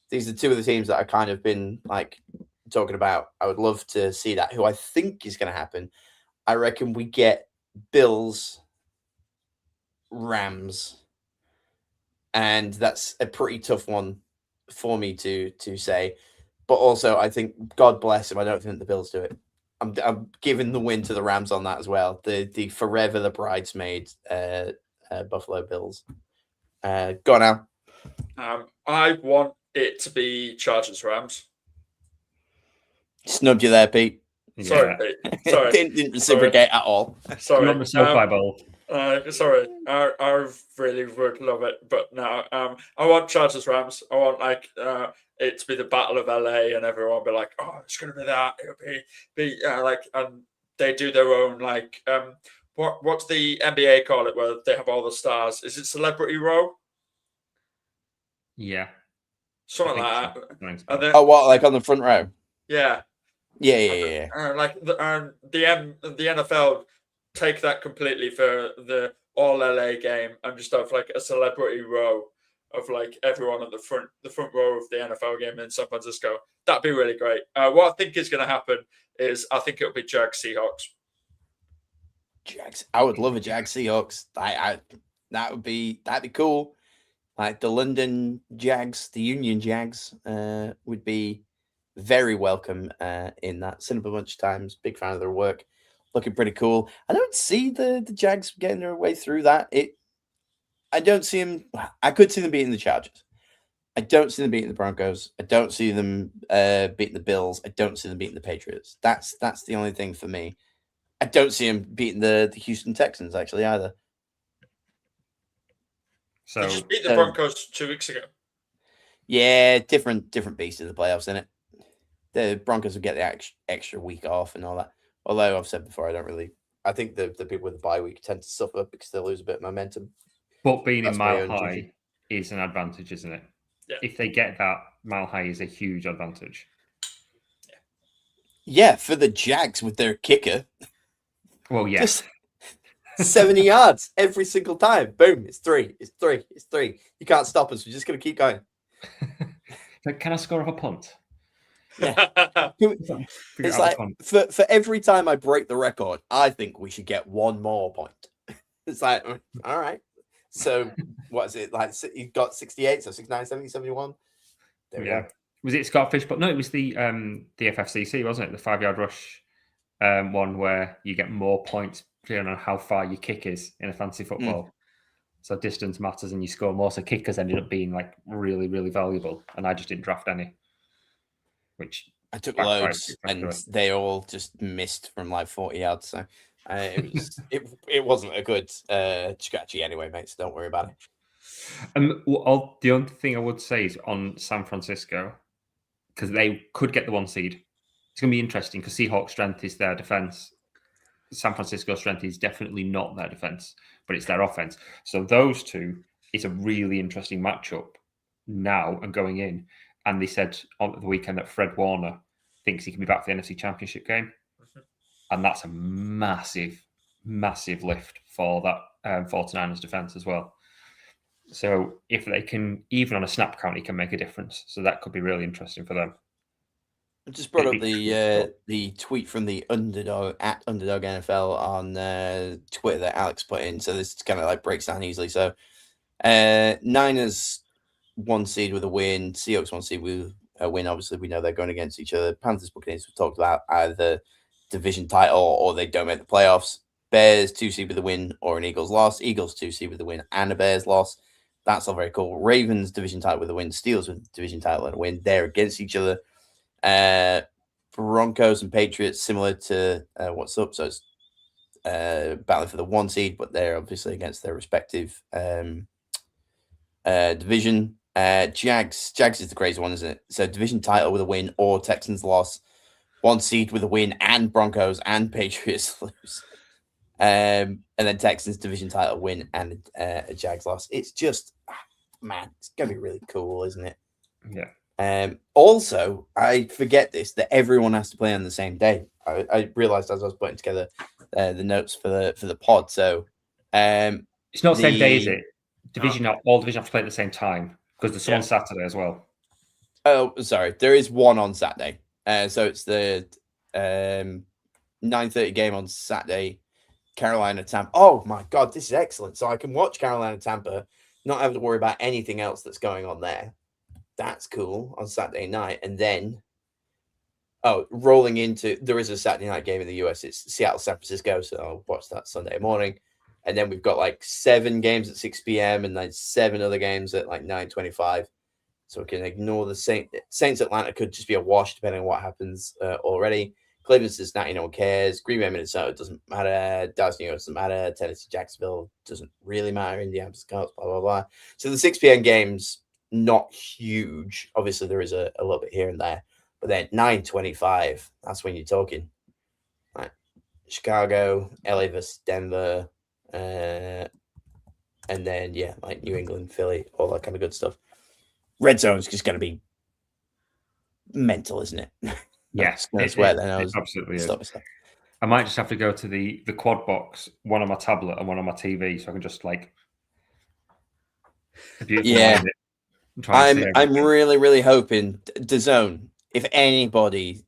These are 2 of the teams that I've kind of been like talking about. I would love to see that. Who I think is going to happen. I reckon we get Bills, Rams, and that's a pretty tough one for me to say. But also, I think God bless him. I don't think the Bills do it. I'm giving the win to the Rams on that as well. The forever the bridesmaid Buffalo Bills. Go on now. I want it to be Chargers Rams. Snubbed you there, Pete. Sorry, Pete. Sorry. didn't reciprocate at all. Sorry. You're on the SoFi Bowl. Sorry, I really would love it, but no. I want Chargers Rams. I want it to be the Battle of LA, and everyone be like, "Oh, it's going to be that." It'll be like, and they do their own like. what's the NBA call it where they have all the stars? Is it Celebrity Row? Yeah. Something I like think that. so. And then, Oh, what, like on the front row? yeah, Yeah. like the NFL take that completely for the All LA game and just have like a celebrity row of like everyone at the front row of the NFL game in San Francisco. That'd be really great. What I think is going to happen is I think it'll be Jags Seahawks. Jags. I would love a Jags Seahawks. That'd be cool. Like the London Jags, the Union Jags, would be very welcome in that. Seen them a bunch of times. Big fan of their work. Looking pretty cool. I don't see the Jags getting their way through that. I don't see them. I could see them beating the Chargers. I don't see them beating the Broncos. I don't see them beating the Bills. I don't see them beating the Patriots. That's the only thing for me. I don't see them beating the Houston Texans actually either. So They just beat the Broncos 2 weeks ago. Yeah, different beast in the playoffs, isn't it? The Broncos will get the extra week off and all that. Although I've said before, I think the people with the bye week tend to suffer because they lose a bit of momentum. but being That's in my Mile own High judgment. is an advantage, isn't it? Yeah. If they get that, Mile High is a huge advantage. Yeah, for the Jags with their kicker. Well, yes. Just 70 yards every single time. Boom, it's three. You can't stop us. We're just going to keep going. So can I score off a punt? It's like for every time I break the record, I think we should get one more point. It's like, all right. So what is it? Like you got 68, so 69, 70, 71. There we go. Was it Scott Fish? But no, it was the FFCC, wasn't it? The 5-yard rush one where you get more points depending on how far your kick is in a fantasy football. So distance matters and you score more. So kickers ended up being like really, really valuable. And I just didn't draft any. Which I took loads and they all just missed from like 40 yards. So it wasn't a good strategy anyway, mate. So don't worry about it. The only thing I would say is on San Francisco, because they could get the 1 seed. It's going to be interesting because Seahawks' strength is their defense. San Francisco's strength is definitely not their defense, but it's their offense. So those two, it's a really interesting matchup now and going in. And they said on the weekend that Fred Warner thinks he can be back for the NFC Championship game. And that's a massive, massive lift for that 49ers defense as well. So if they can, even on a snap count, he can make a difference. So that could be really interesting for them. I just brought up the tweet from the Underdog NFL on Twitter that Alex put in. So this kind of like breaks down easily. So Niners 1 seed with a win, Seahawks 1 seed with a win. Obviously, we know they're going against each other. Panthers, Buccaneers, we've talked about either the division title or they don't make the playoffs. Bears 2 seed with a win or an Eagles loss. Eagles 2 seed with a win and a Bears loss. That's all very cool. Ravens division title with a win. Steelers with division title and a win. They're against each other. Broncos and Patriots similar to what's up. So it's battling for the 1 seed, but they're obviously against their respective division. Jags is the crazy one, isn't it? So division title with a win or Texans loss. 1 seed with a win and Broncos and Patriots lose. And then Texans division title win and a Jags loss. It's just, man, it's going to be really cool, isn't it? Yeah. Also, I forget this, that everyone has to play on the same day. I realized as I was putting together the notes for the pod. So it's not the same day, is it? All division have to play at the same time because there's some on Saturday as well. Oh, sorry. There is one on Saturday. So it's the 9:30 game on Saturday. Carolina Tampa. Oh my God, this is excellent. So I can watch Carolina Tampa, not have to worry about anything else that's going on there. That's cool on Saturday night. And then, rolling into, there is a Saturday night game in the US. It's Seattle, San Francisco. So I'll watch that Sunday morning. And then we've got like 7 games at 6 p.m. and then 7 other games at like 9:25. So we can ignore the Saints. Atlanta could just be a wash depending on what happens already. Cleveland, Cincinnati, no one cares. Green Bay, Minnesota doesn't matter. Dallas, New York doesn't matter. Tennessee, Jacksonville doesn't really matter. Indiana, Wisconsin, blah, blah, blah. So the 6 p.m. games, not huge. Obviously, there is a little bit here and there. But then 9:25, that's when you're talking. Right. Chicago, LA versus Denver, and then like New England, Philly, all that kind of good stuff. Red Zone's just going to be mental, isn't it? Yeah, That's where then I it was absolutely is. stop myself. I might just have to go to the quad box, one on my tablet and one on my TV, so I can just like Yeah. I'm really, really hoping DAZN, if anybody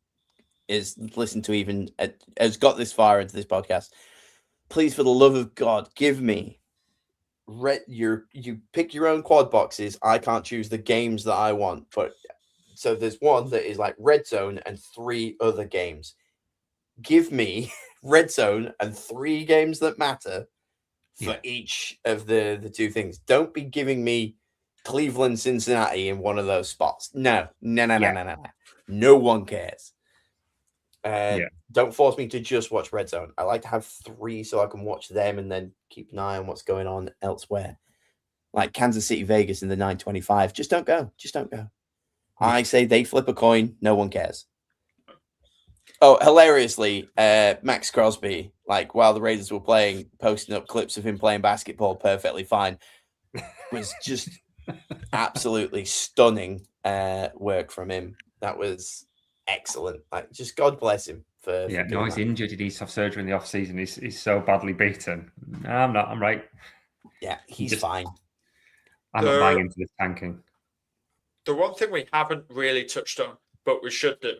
is listened to even has got this far into this podcast, please, for the love of God, give me you pick your own quad boxes. I can't choose the games that I want, but so there's one that is like Red Zone and 3 other games. Give me Red Zone and 3 games that matter for each of the 2 things. Don't be giving me Cleveland, Cincinnati in one of those spots. No. No one cares. Don't force me to just watch Red Zone. I like to have 3 so I can watch them and then keep an eye on what's going on elsewhere. Like Kansas City, Vegas in the 925. Just don't go. I say they flip a coin. No one cares. Oh, hilariously, Max Crosby, like while the Raiders were playing, posting up clips of him playing basketball perfectly fine, was just absolutely stunning work from him. That was excellent. Like, just God bless him for no, he's injured. He needs to have surgery in the off season. He's so badly beaten. No, I'm not. I'm right. Yeah, he's fine. I'm not buying into this tanking. The one thing we haven't really touched on, but we should do,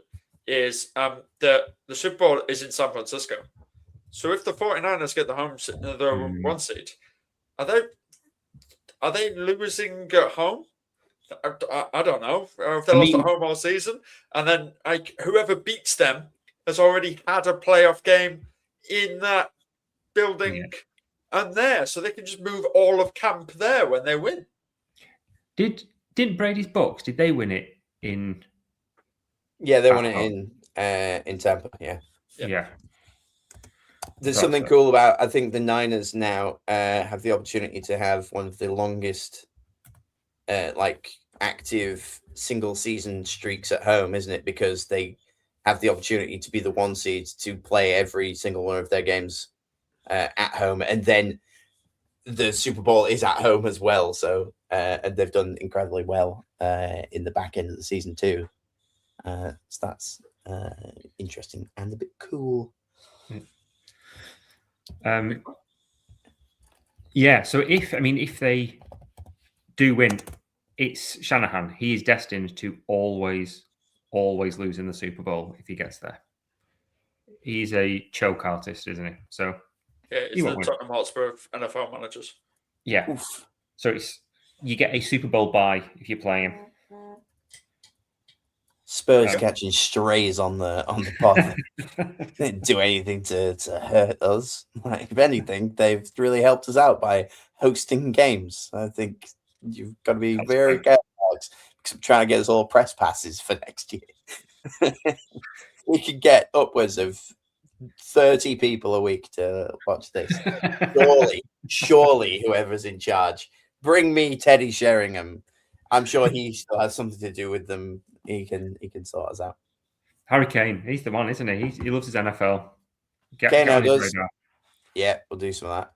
is the Super Bowl is in San Francisco. So if the 49ers get the 1 seed, are they losing at home? I don't know. If they lost at home all season, and then whoever beats them has already had a playoff game in that building and there, so they can just move all of camp there when they win. Didn't Brady's Bucks? Did they win it in? Yeah, they won it in Tampa. Yeah. There's something cool about. I think the Niners now have the opportunity to have one of the longest, like active single season streaks at home, isn't it? Because they have the opportunity to be the 1 seed to play every single one of their games at home, and then the Super Bowl is at home as well. So and they've done incredibly well in the back end of the season too. So that's interesting and a bit cool. So if they do win, it's Shanahan. He is destined to always lose in the Super Bowl if he gets there. He's a choke artist, isn't he? So he's the Tottenham Hotspur of NFL managers. Yeah. Oof. So you get a Super Bowl bye if you're playing him. Spurs catching strays on the pod. Didn't do anything to hurt us. Like, if anything, they've really helped us out by hosting games. I think you've got to be very careful, Alex, because I'm trying to get us all press passes for next year. We could get upwards of 30 people a week to watch this. Surely, whoever's in charge, bring me Teddy Sheringham. I'm sure he still has something to do with them. He can sort us out. Harry Kane, he's the one, isn't he? He loves his NFL. Kane does. Yeah, we'll do some of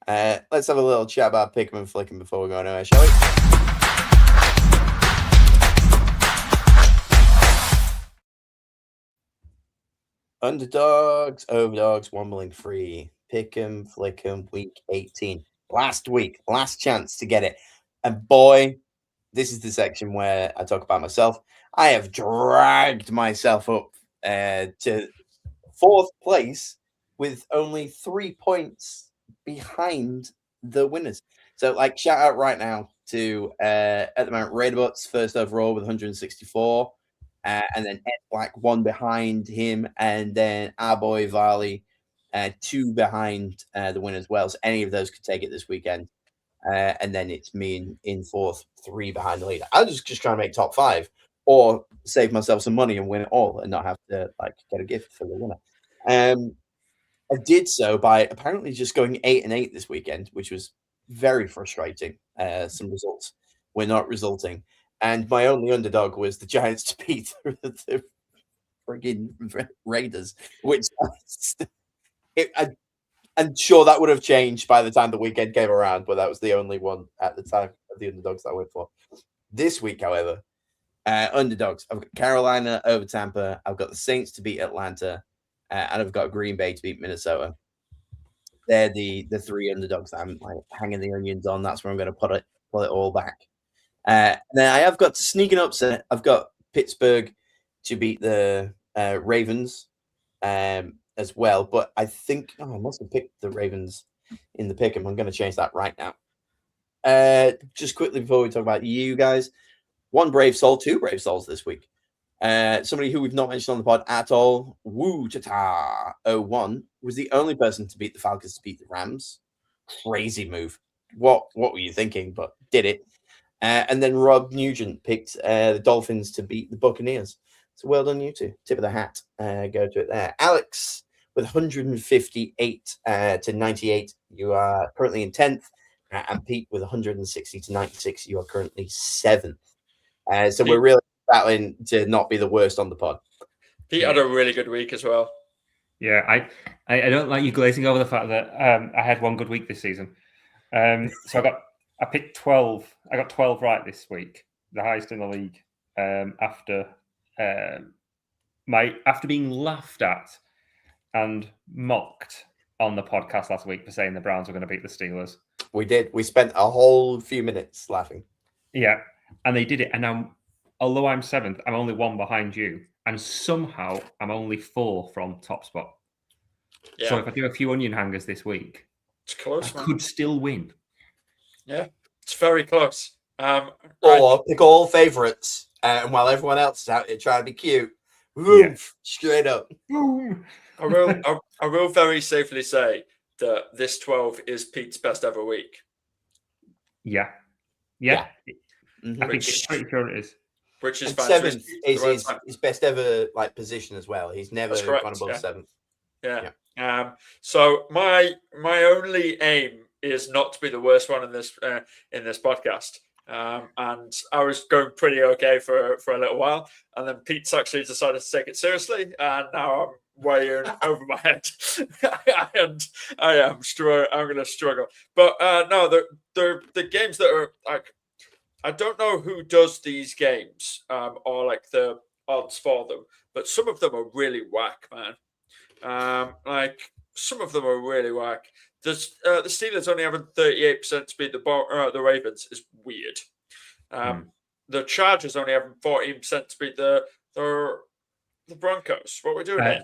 that. Let's have a little chat about Pick'em and Flick'em before we go anywhere, shall we? Underdogs, overdogs, wombling free. Pick'em, Flick'em, week 18. Last week, last chance to get it. And boy, this is the section where I talk about myself. I have dragged myself up to 4th place with only 3 points behind the winners. So, like, shout out right now to, at the moment, Raiderbutts first overall with 164. And then Ed Black 1 behind him. And then our boy Varley 2 behind the win as well. So any of those could take it this weekend. And then it's me in 4th, 3 behind the leader. I was just trying to make top 5 or save myself some money and win it all and not have to get a gift for the winner. I did so by apparently just going 8-8 this weekend, which was very frustrating. Some results were not resulting. And my only underdog was the Giants to beat the friggin' Raiders, which I'm sure that would have changed by the time the weekend came around, but that was the only one at the time of the underdogs that I went for. This week, however, underdogs. I've got Carolina over Tampa. I've got the Saints to beat Atlanta, and I've got Green Bay to beat Minnesota. They're the three underdogs that I'm like hanging the onions on. That's where I'm going to pull it all back. Then I have got to sneak an upset. I've got Pittsburgh to beat the Ravens as well, but I think I must have picked the Ravens in the pick, and I'm going to change that right now. Just quickly before we talk about you guys, one brave soul, two brave souls this week. Somebody who we've not mentioned on the pod at all, Woo Tata 01, was the only person to beat the Falcons to beat the Rams. Crazy move. What were you thinking? But did it. And then Rob Nugent picked the Dolphins to beat the Buccaneers. So well done, you two. Tip of the hat. Go to it there. Alex with 158 to 98. You are currently in 10th. And Pete with 160 to 96. You are currently 7th. So we're really battling to not be the worst on the pod. Pete had a really good week as well. Yeah, I don't like you glazing over the fact that I had one good week this season. So I picked 12. I got 12 right this week, the highest in the league. After being laughed at and mocked on the podcast last week for saying the Browns were going to beat the Steelers. We did. We spent a whole few minutes laughing. Yeah, and they did it. And although I'm 7th, I'm only 1 behind you. And somehow I'm only 4 from top spot. Yeah. So if I do a few onion hangers this week, it's close, I could still win. Yeah, it's very close. Or pick all favourites, and while everyone else is out here trying to be cute, straight up. I will very safely say that this 12 is Pete's best ever week. Yeah. Mm-hmm. I think it's pretty sure it is. Which is 7th is his best ever position as well. He's never gone above 7th. Yeah. So my only aim is not to be the worst one in this podcast. And I was going pretty okay for a little while, and then Pete's actually decided to take it seriously, and now I'm way over my head, and I'm going to struggle. But no, the games that are like, I don't know who does these games or like the odds for them, but some of them are really whack, man. Like some of them are really whack. The Steelers only having 38% to beat the Ravens is weird. The Chargers only having 14% to beat the Broncos. What are we doing here?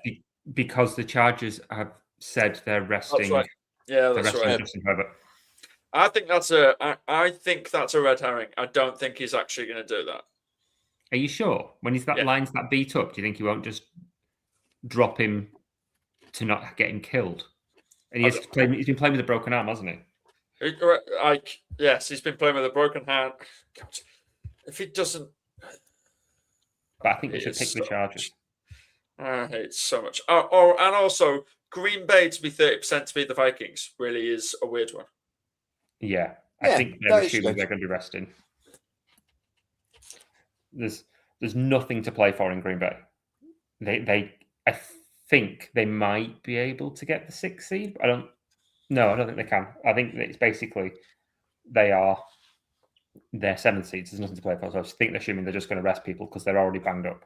Because the Chargers have said they're resting. That's right. Yeah, that's right. Justin Herbert. I think that's a red herring. I don't think he's actually going to do that. Are you sure? When he's line's that beat up, do you think he won't just drop him to not get him killed? And he's been playing with a broken arm, hasn't he? Yes, he's been playing with a broken hand. God, if he doesn't, but I think we should pick the Chargers. I hate so much. And also Green Bay to be 30% to beat the Vikings really is a weird one. Yeah, I think they're assuming they're going to be resting. There's nothing to play for in Green Bay. I think they might be able to get the 6th seed. I don't think they can. I think it's basically they're 7th seeds. There's nothing to play for. So I think they're assuming they're just going to rest people because they're already banged up.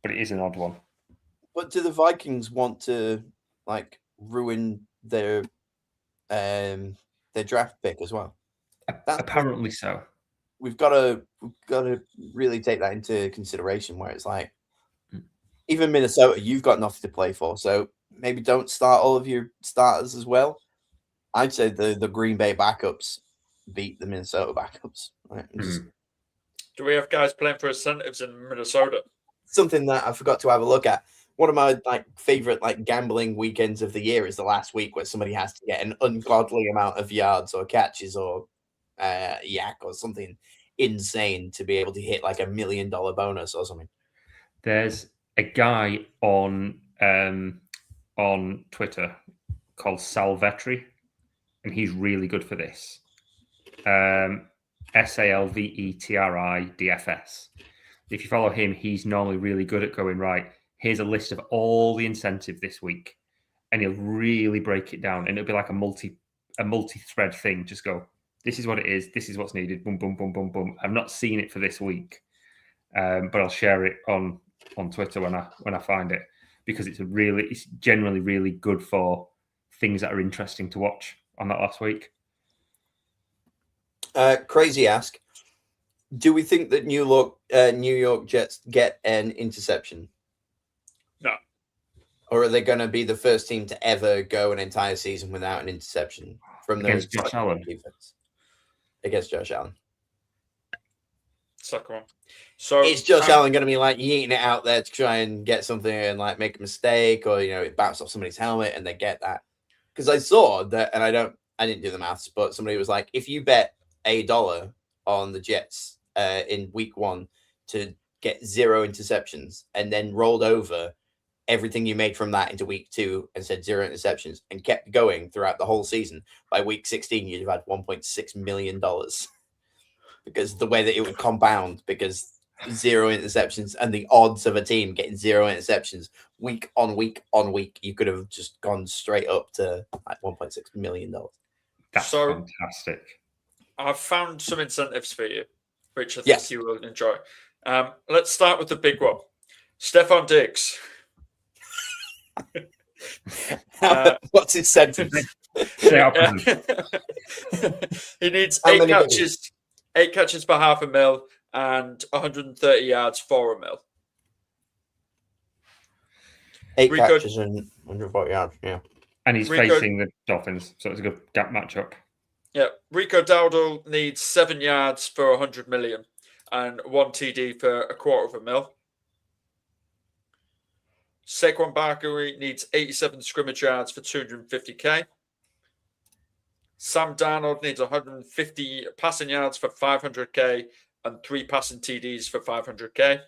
But it is an odd one. But do the Vikings want to ruin their draft pick as well? Apparently so. We've got to really take that into consideration. Where it's like, even Minnesota, you've got nothing to play for, so maybe don't start all of your starters as well. I'd say the Green Bay backups beat the Minnesota backups. Right? Do we have guys playing for incentives in Minnesota? Something that I forgot to have a look at. One of my favorite gambling weekends of the year is the last week where somebody has to get an ungodly amount of yards or catches or yak or something insane to be able to hit $1 million bonus or something. There's a guy on Twitter called Salvetri, and he's really good for this. Salvetri DFS. If you follow him, he's normally really good at going, right, here's a list of all the incentive this week. and he'll really break it down, and it'll be like a multi-thread thing. Just go, this is what it is. This is what's needed. Boom, boom, boom, boom, boom. I've not seen it for this week, but I'll share it on Twitter when I find it, because it's generally really good for things that are interesting to watch on that last week. Crazy ask. Do we think that New York Jets get an interception? No. Or are they going to be the first team to ever go an entire season without an interception from their Against Josh Allen? defense? Against Josh Allen. Second one. So is Josh Allen going to be like yeeting it out there to try and get something and like make a mistake, or it bounced off somebody's helmet and they get that? Because I saw that, and I didn't do the maths, but somebody was like, if you bet $1 on the Jets in week 1 to get 0 interceptions, and then rolled over everything you made from that into week 2 and said 0 interceptions and kept going throughout the whole season, by week 16 you'd have had $1.6 million, because the way that it would compound, because 0 interceptions and the odds of a team getting 0 interceptions week on week on week, you could have just gone straight up to like $1.6 million. That's fantastic. I've found some incentives for you, which I think you will enjoy. Let's start with the big one. Stephon Diggs. What's his sentence? He needs 8 catches. 8 catches for $500,000 and 130 yards for $1 million. 8 catches and 140 yards, yeah. And he's facing the Dolphins, so it's a good gap matchup. Yeah, Rico Dowdle needs 7 yards for $100 million and 1 TD for $250,000. Saquon Barkley needs 87 scrimmage yards for $250K. Sam Darnold needs 150 passing yards for $500K and 3 passing TDs for $500K.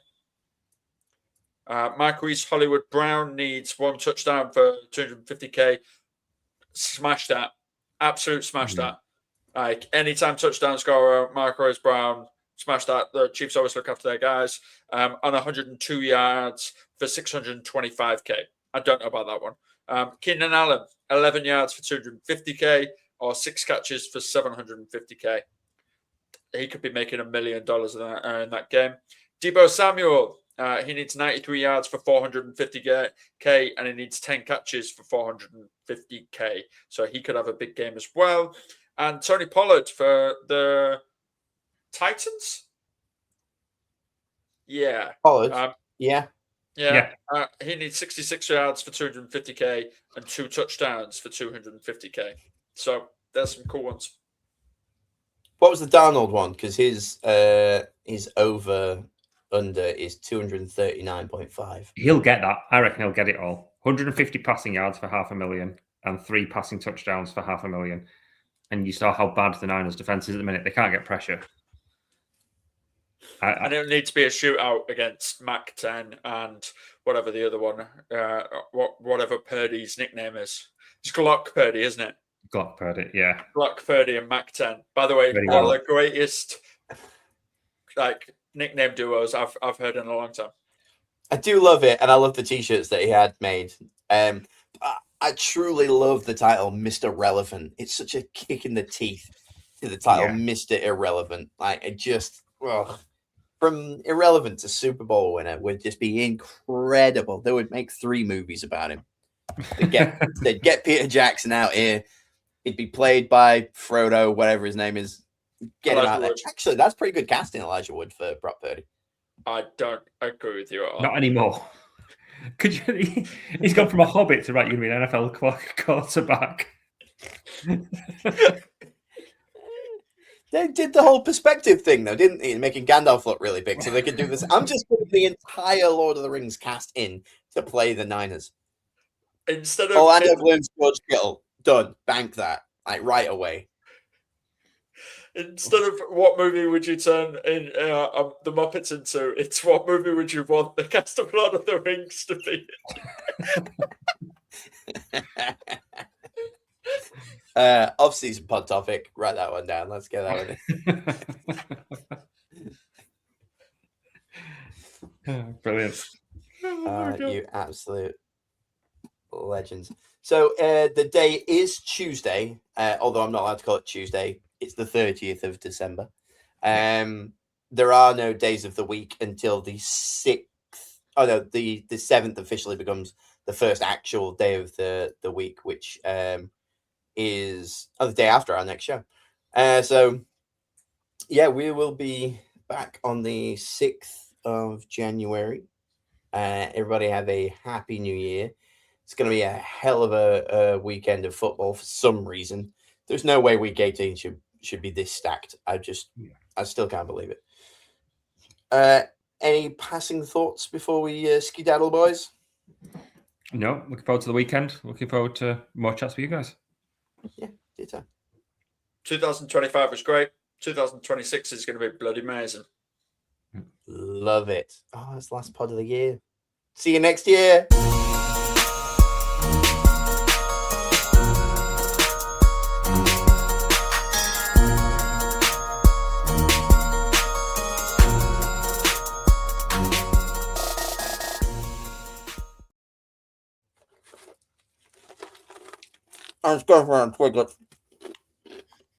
Marquise Hollywood Brown needs 1 touchdown for $250K. Smash that. Absolute smash that. Like, anytime touchdown scorer, Marquise Brown, smash that. The Chiefs always look after their guys. On 102 yards for $625K. I don't know about that one. Keenan Allen, 11 yards for $250K. Or 6 catches for $750K. He could be making $1 million in that game. Deebo Samuel, he needs 93 yards for $450K, and he needs 10 catches for $450K. So he could have a big game as well. And Tony Pollard for the Titans. Yeah. Pollard. Yeah. He needs 66 yards for $250K and 2 touchdowns for $250K. So there's some cool ones. What was the Darnold one? Because his over under is 239.5. He'll get that. I reckon he'll get it all. 150 passing yards for $500,000 and 3 passing touchdowns for $500,000. And you saw how bad the Niners' defense is at the minute. They can't get pressure. And it'll need to be a shootout against Mac 10 and whatever the other one, whatever Purdy's nickname is. It's Glock Purdy, isn't it? Glock Purdy, yeah. Glock Purdy and Mac 10. By the way, one of the greatest nickname duos I've heard in a long time. I do love it, and I love the t-shirts that he had made. I truly love the title Mr. Relevant. It's such a kick in the teeth to the title Mr. Irrelevant. Like, it just from irrelevant to Super Bowl winner would just be incredible. They would make 3 movies about him. They'd get Peter Jackson out here. He'd be played by Frodo, whatever his name is. Get him out there. Actually, that's pretty good casting, Elijah Wood, for Brock Purdy. I don't agree with you at all. Not anymore. He's gone from a hobbit to you be an NFL quarterback. They did the whole perspective thing, though, didn't they? Making Gandalf look really big so they could do this. I'm just putting the entire Lord of the Rings cast in to play the Niners. Instead of Orlando Bloom's George Kittle. Done. Bank that. Like, right away. Instead of what movie would you turn in the Muppets into, it's what movie would you want the cast of Lord of the Rings to be? Off-season pod topic. Write that one down. Let's get that one in. Brilliant. Oh you absolute legends. So the day is Tuesday, although I'm not allowed to call it Tuesday. It's the 30th of December. There are no days of the week until the 6th. Oh, no, the 7th officially becomes the first actual day of the week, which is the day after our next show. So, yeah, we will be back on the 6th of January. Everybody have a happy new year. It's going to be a hell of a weekend of football for some reason. There's no way week 18 should be this stacked. I still can't believe it. Any passing thoughts before we skedaddle, boys? No, looking forward to the weekend. Looking forward to more chats with you guys. Yeah, ditto. 2025 was great. 2026 is going to be bloody amazing. Love it. Oh, it's the last pod of the year. See you next year. I'm going for a twiglet.